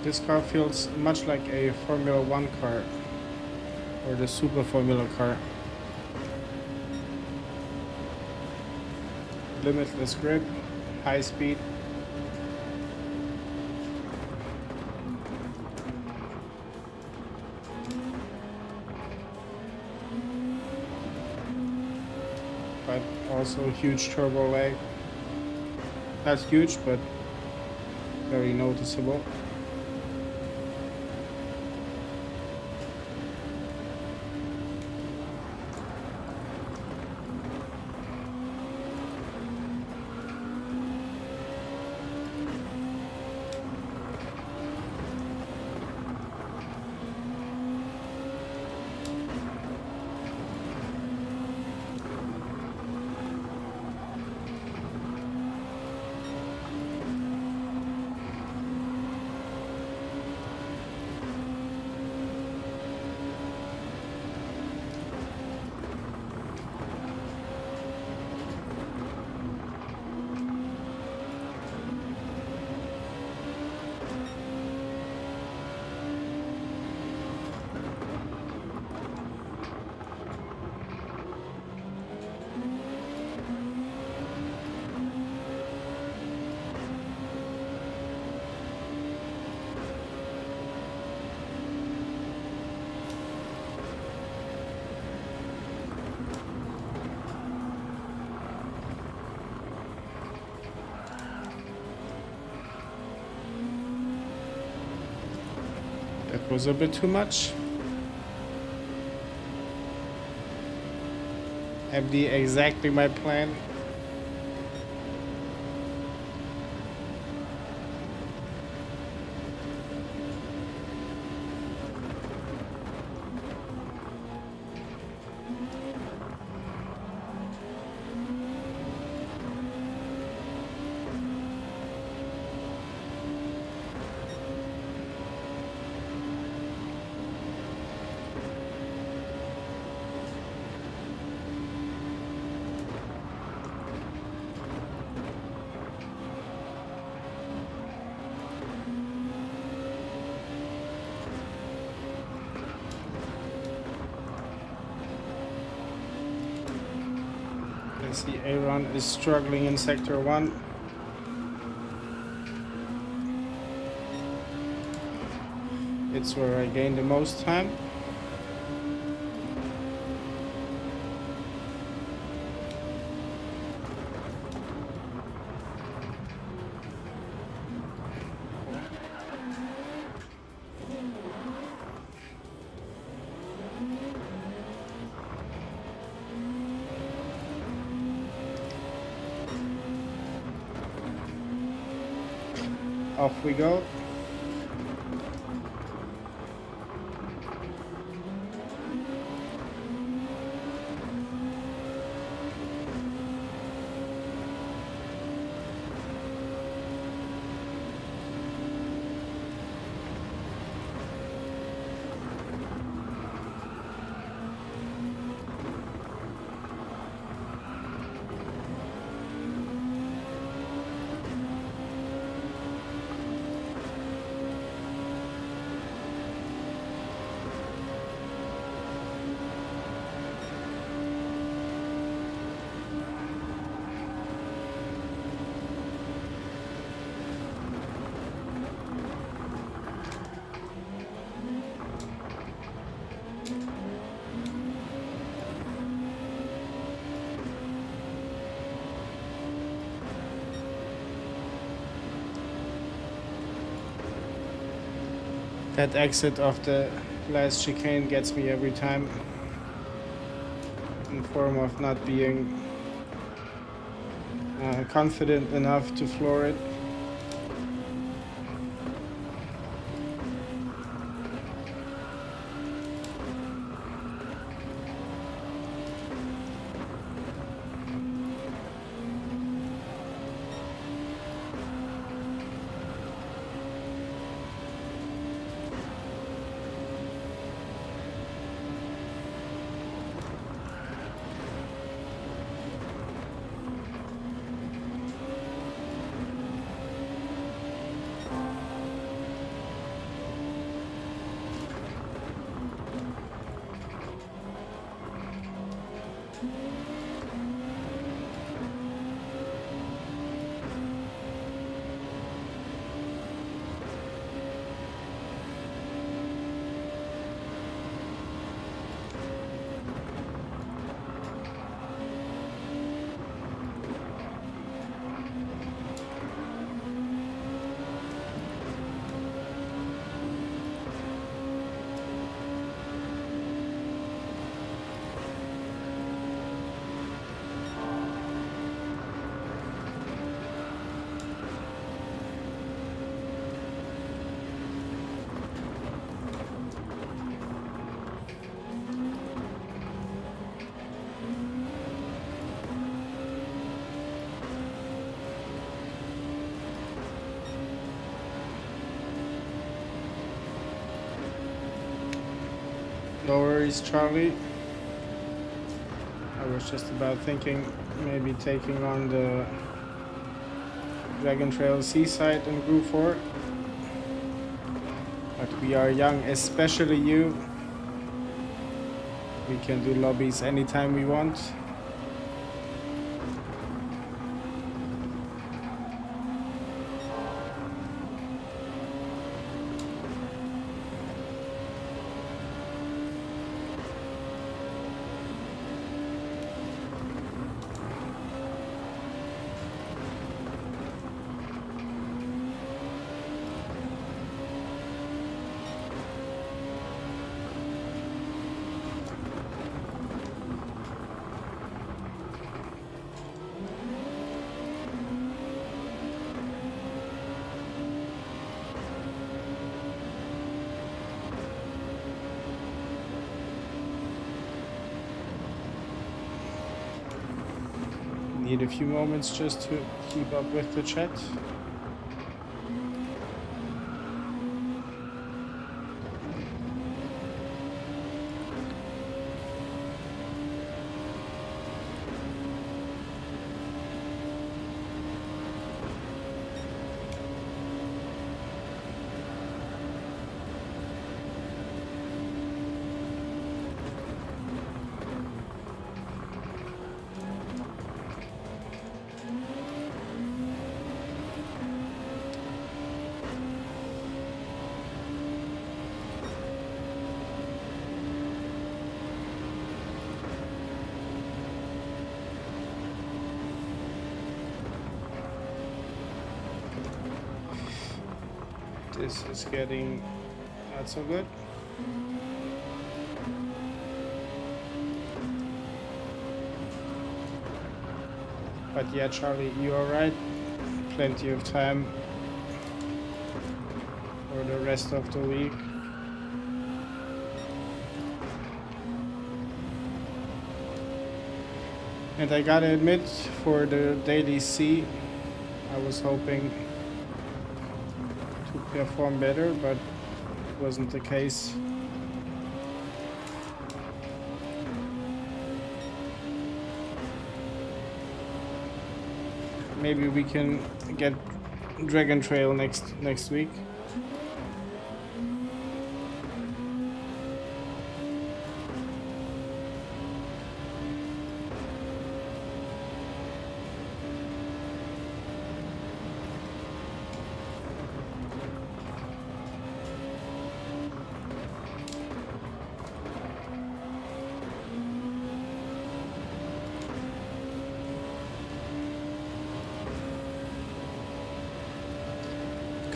This car feels much like a Formula 1 car, or the Super Formula car. Limitless grip, high speed. But also huge turbo lag. Not huge, but very noticeable. That was a bit too much. MD, exactly my plan. I see Aaron is struggling in sector 1. It's where I gain the most time. Off we go. That exit of the last chicane gets me every time, in form of not being confident enough to floor it. No worries, Charlie. I was just about thinking maybe taking on the Dragon Trail Seaside in Group 4. But we are young, especially you. We can do lobbies anytime we want. Need a few moments just to keep up with the chat. This is getting not so good. But yeah, Charlie, you are right. Plenty of time for the rest of the week. And I gotta admit, for the daily C, I was hoping to perform better, but it wasn't the case. Maybe we can get Dragon Trail next week.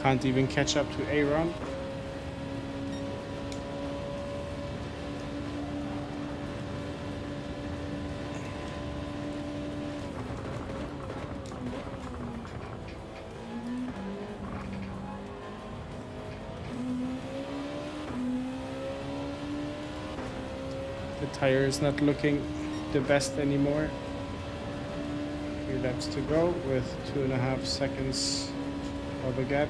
Can't even catch up to Aaron. The tire is not looking the best anymore. 3 laps to go with 2.5 seconds of a gap.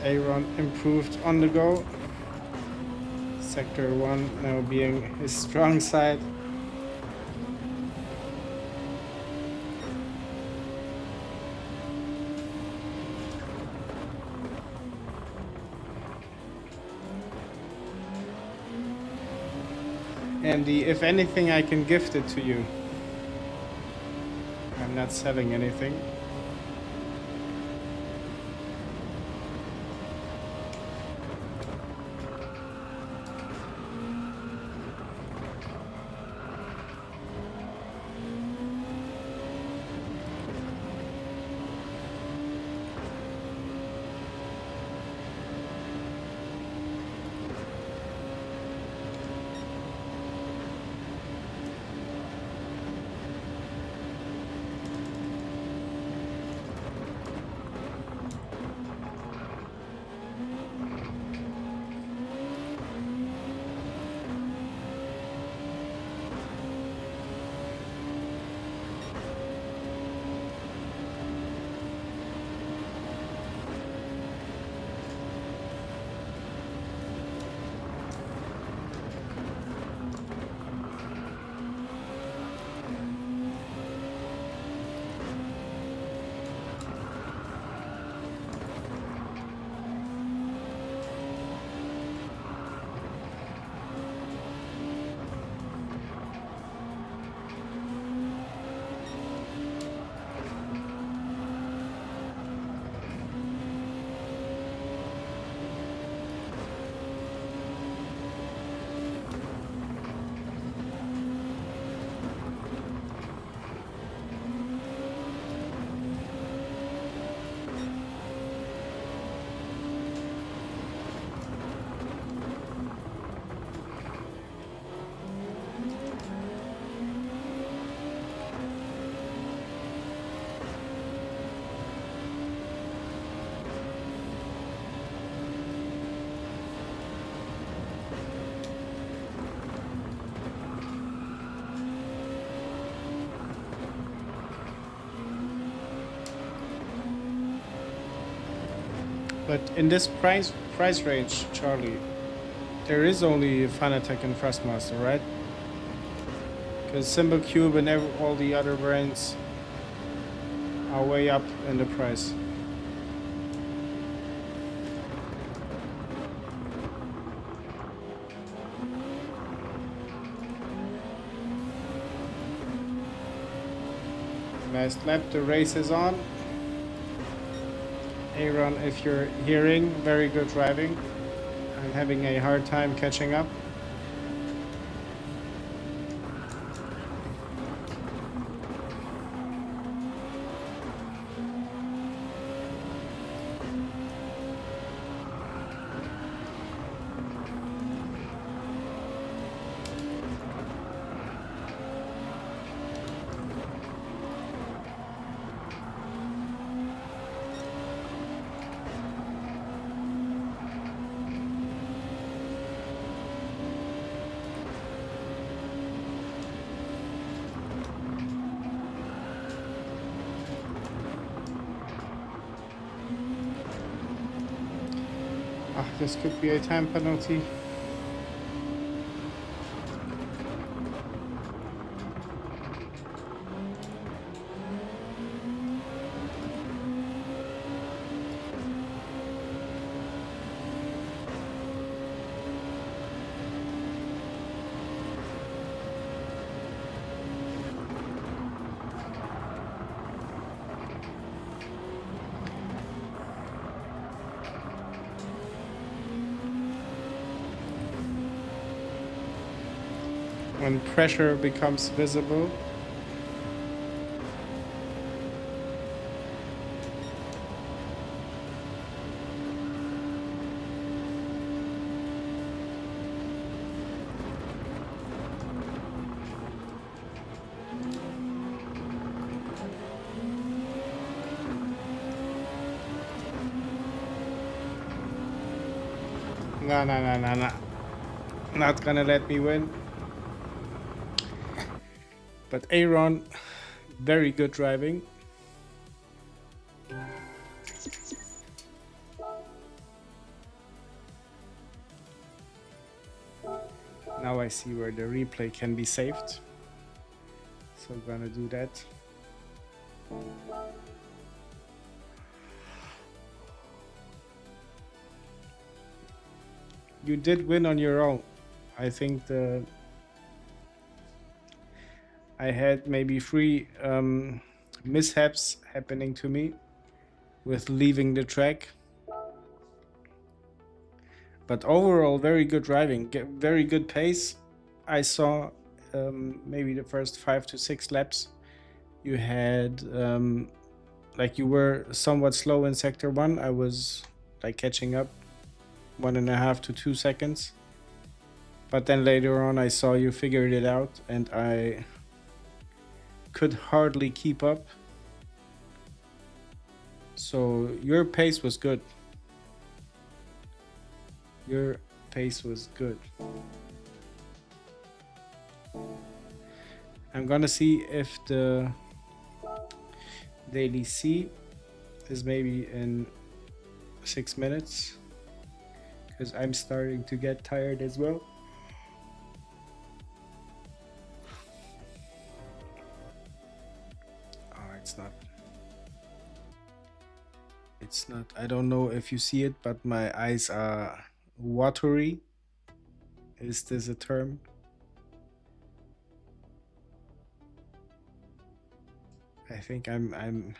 Aaron improved on the go. Sector 1 now being his strong side. Andy, if anything, I can gift it to you. I'm not selling anything. But in this price range, Charlie, there is only Fanatec and Thrustmaster, right? Because Symbol Cube and all the other brands are way up in the price. Last lap, the race is on. Aaron, if you're hearing, very good driving. I'm having a hard time catching up. This could be a time penalty. When pressure becomes visible, no, not gonna let me win. But Aaron, very good driving. Now I see where the replay can be saved. So I'm gonna do that. You did win on your own. I think I had maybe 3 mishaps happening to me with leaving the track. But overall, very good driving, very good pace. I saw maybe the first 5 to 6 laps. You had, like you were somewhat slow in sector 1. I was like catching up 1.5 to 2 seconds. But then later on, I saw you figured it out and I could hardly keep up. So your pace was good. Your pace was good. I'm gonna see if the daily C is maybe in 6 minutes, because I'm starting to get tired as well. It's not, I don't know if you see it, but my eyes are watery. Is this a term? I think I'm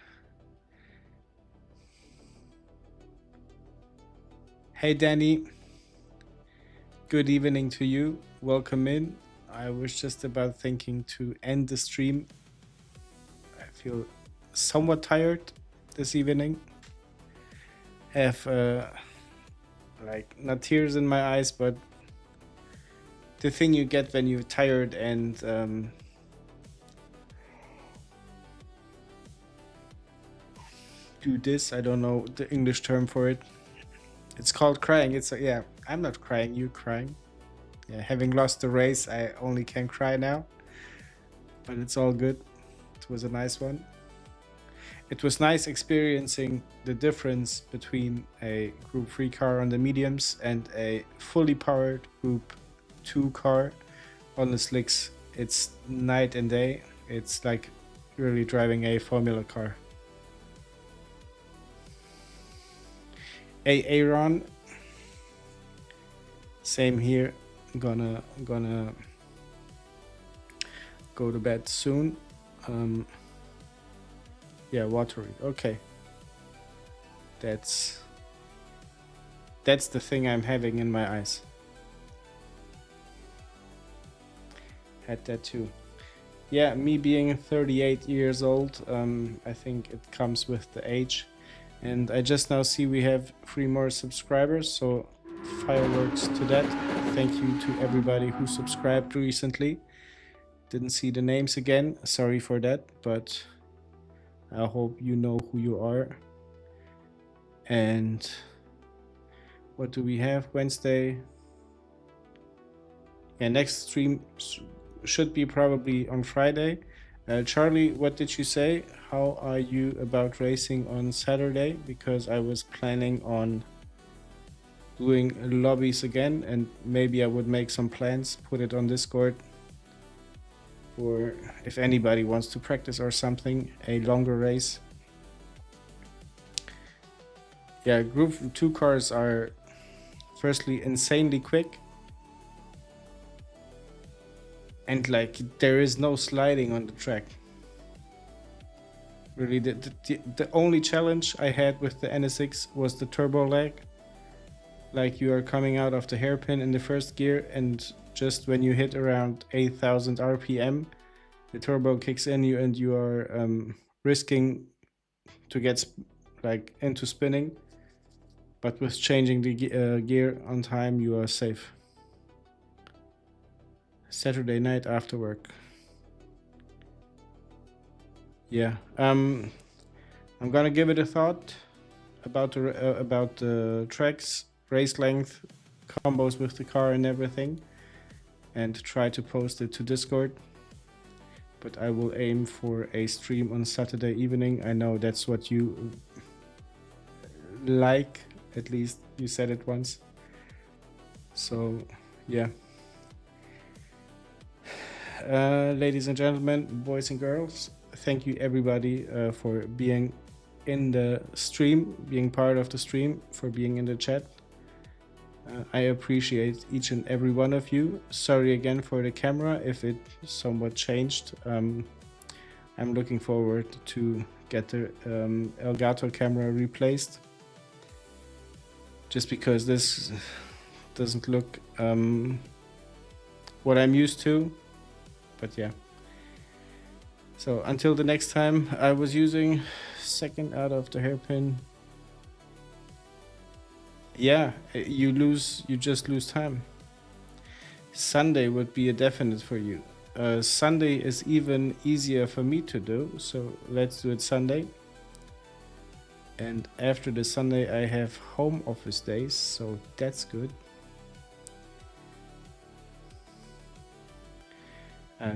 Hey Danny, good evening to you. Welcome in. I was just about thinking to end the stream. I feel somewhat tired this evening. Have like not tears in my eyes, but the thing you get when you're tired and do this. I don't know the English term for it. It's called crying. It's yeah, I'm not crying, you're crying. Yeah, having lost the race, I only can cry now, but it's all good. It was a nice one. it was nice experiencing the difference between a Group 3 car on the mediums and a fully powered Group 2 car on the slicks. It's night and day. It's like really driving a Formula car. Aaron, same here. Gonna go to bed soon. Yeah, watery. Okay, that's the thing I'm having in my eyes. Had that too. Yeah, me being 38 years old, I think it comes with the age. And I just now see we have 3 more subscribers, so fireworks to that. Thank you to everybody who subscribed recently. Didn't see the names again, sorry for that, but I hope you know who you are. And what do we have? Wednesday. Yeah, next stream should be probably on Friday. Charlie, what did you say? How are you about racing on Saturday? Because I was planning on doing lobbies again, and maybe I would make some plans, put it on Discord, or if anybody wants to practice or something, a longer race. Yeah, Group 2 cars are firstly insanely quick, and like there is no sliding on the track. Really, the only challenge I had with the NSX was the turbo lag. Like you are coming out of the hairpin in the first gear, and just when you hit around 8,000 RPM, the turbo kicks in you and you are risking to get like into spinning. But with changing the gear on time, you are safe. Saturday night after work. Yeah, I'm gonna give it a thought about the tracks, race length, combos with the car and everything, and try to post it to Discord. But I will aim for a stream on Saturday evening. I know that's what you like, at least you said it once. So yeah. Ladies and gentlemen, boys and girls, thank you everybody for being in the stream, being part of the stream, for being in the chat. I appreciate each and every one of you. Sorry again for the camera if it somewhat changed. I'm looking forward to get the Elgato camera replaced, just because this doesn't look what I'm used to. But yeah, so until the next time, I was using second out of the hairpin. Yeah, you just lose time. Sunday would be a definite for you. Sunday is even easier for me to do, so let's do it Sunday. And after the Sunday I have home office days, so that's good.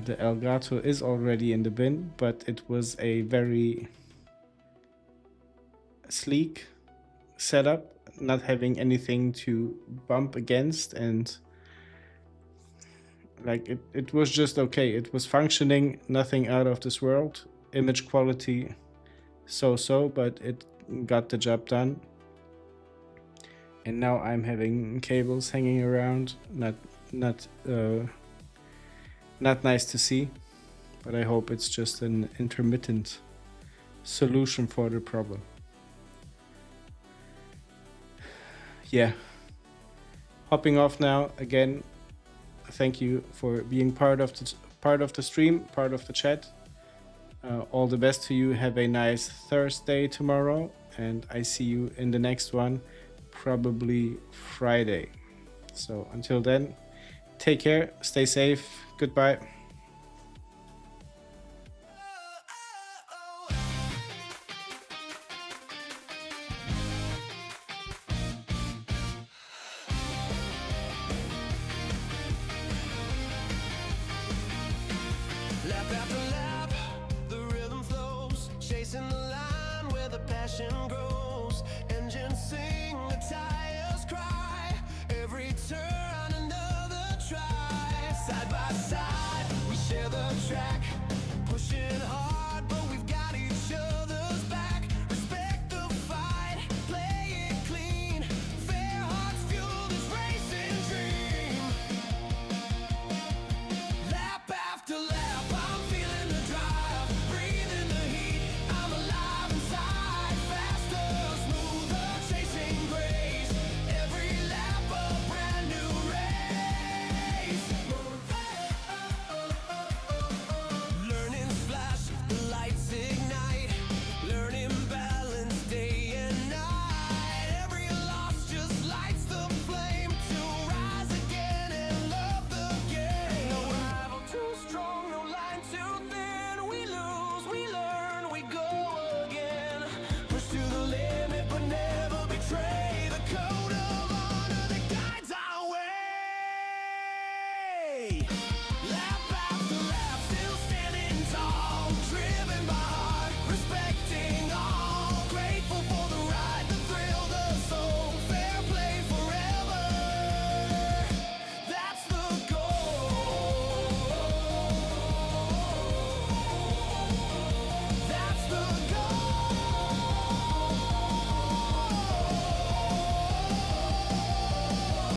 The Elgato is already in the bin, but it was a very sleek setup, not having anything to bump against, and like it was just okay. It was functioning, nothing out of this world. Image quality so, but it got the job done. And now I'm having cables hanging around, not nice to see, but I hope it's just an intermittent solution for the problem. Yeah, hopping off now. Again, thank you for being part of the stream, part of the chat. All the best to you. Have a nice Thursday tomorrow, and I see you in the next one, probably Friday. So until then, take care, stay safe, goodbye. Lap after lap, the rhythm flows, chasing the line. passion grows. Engines sing, the tires cry. Every turn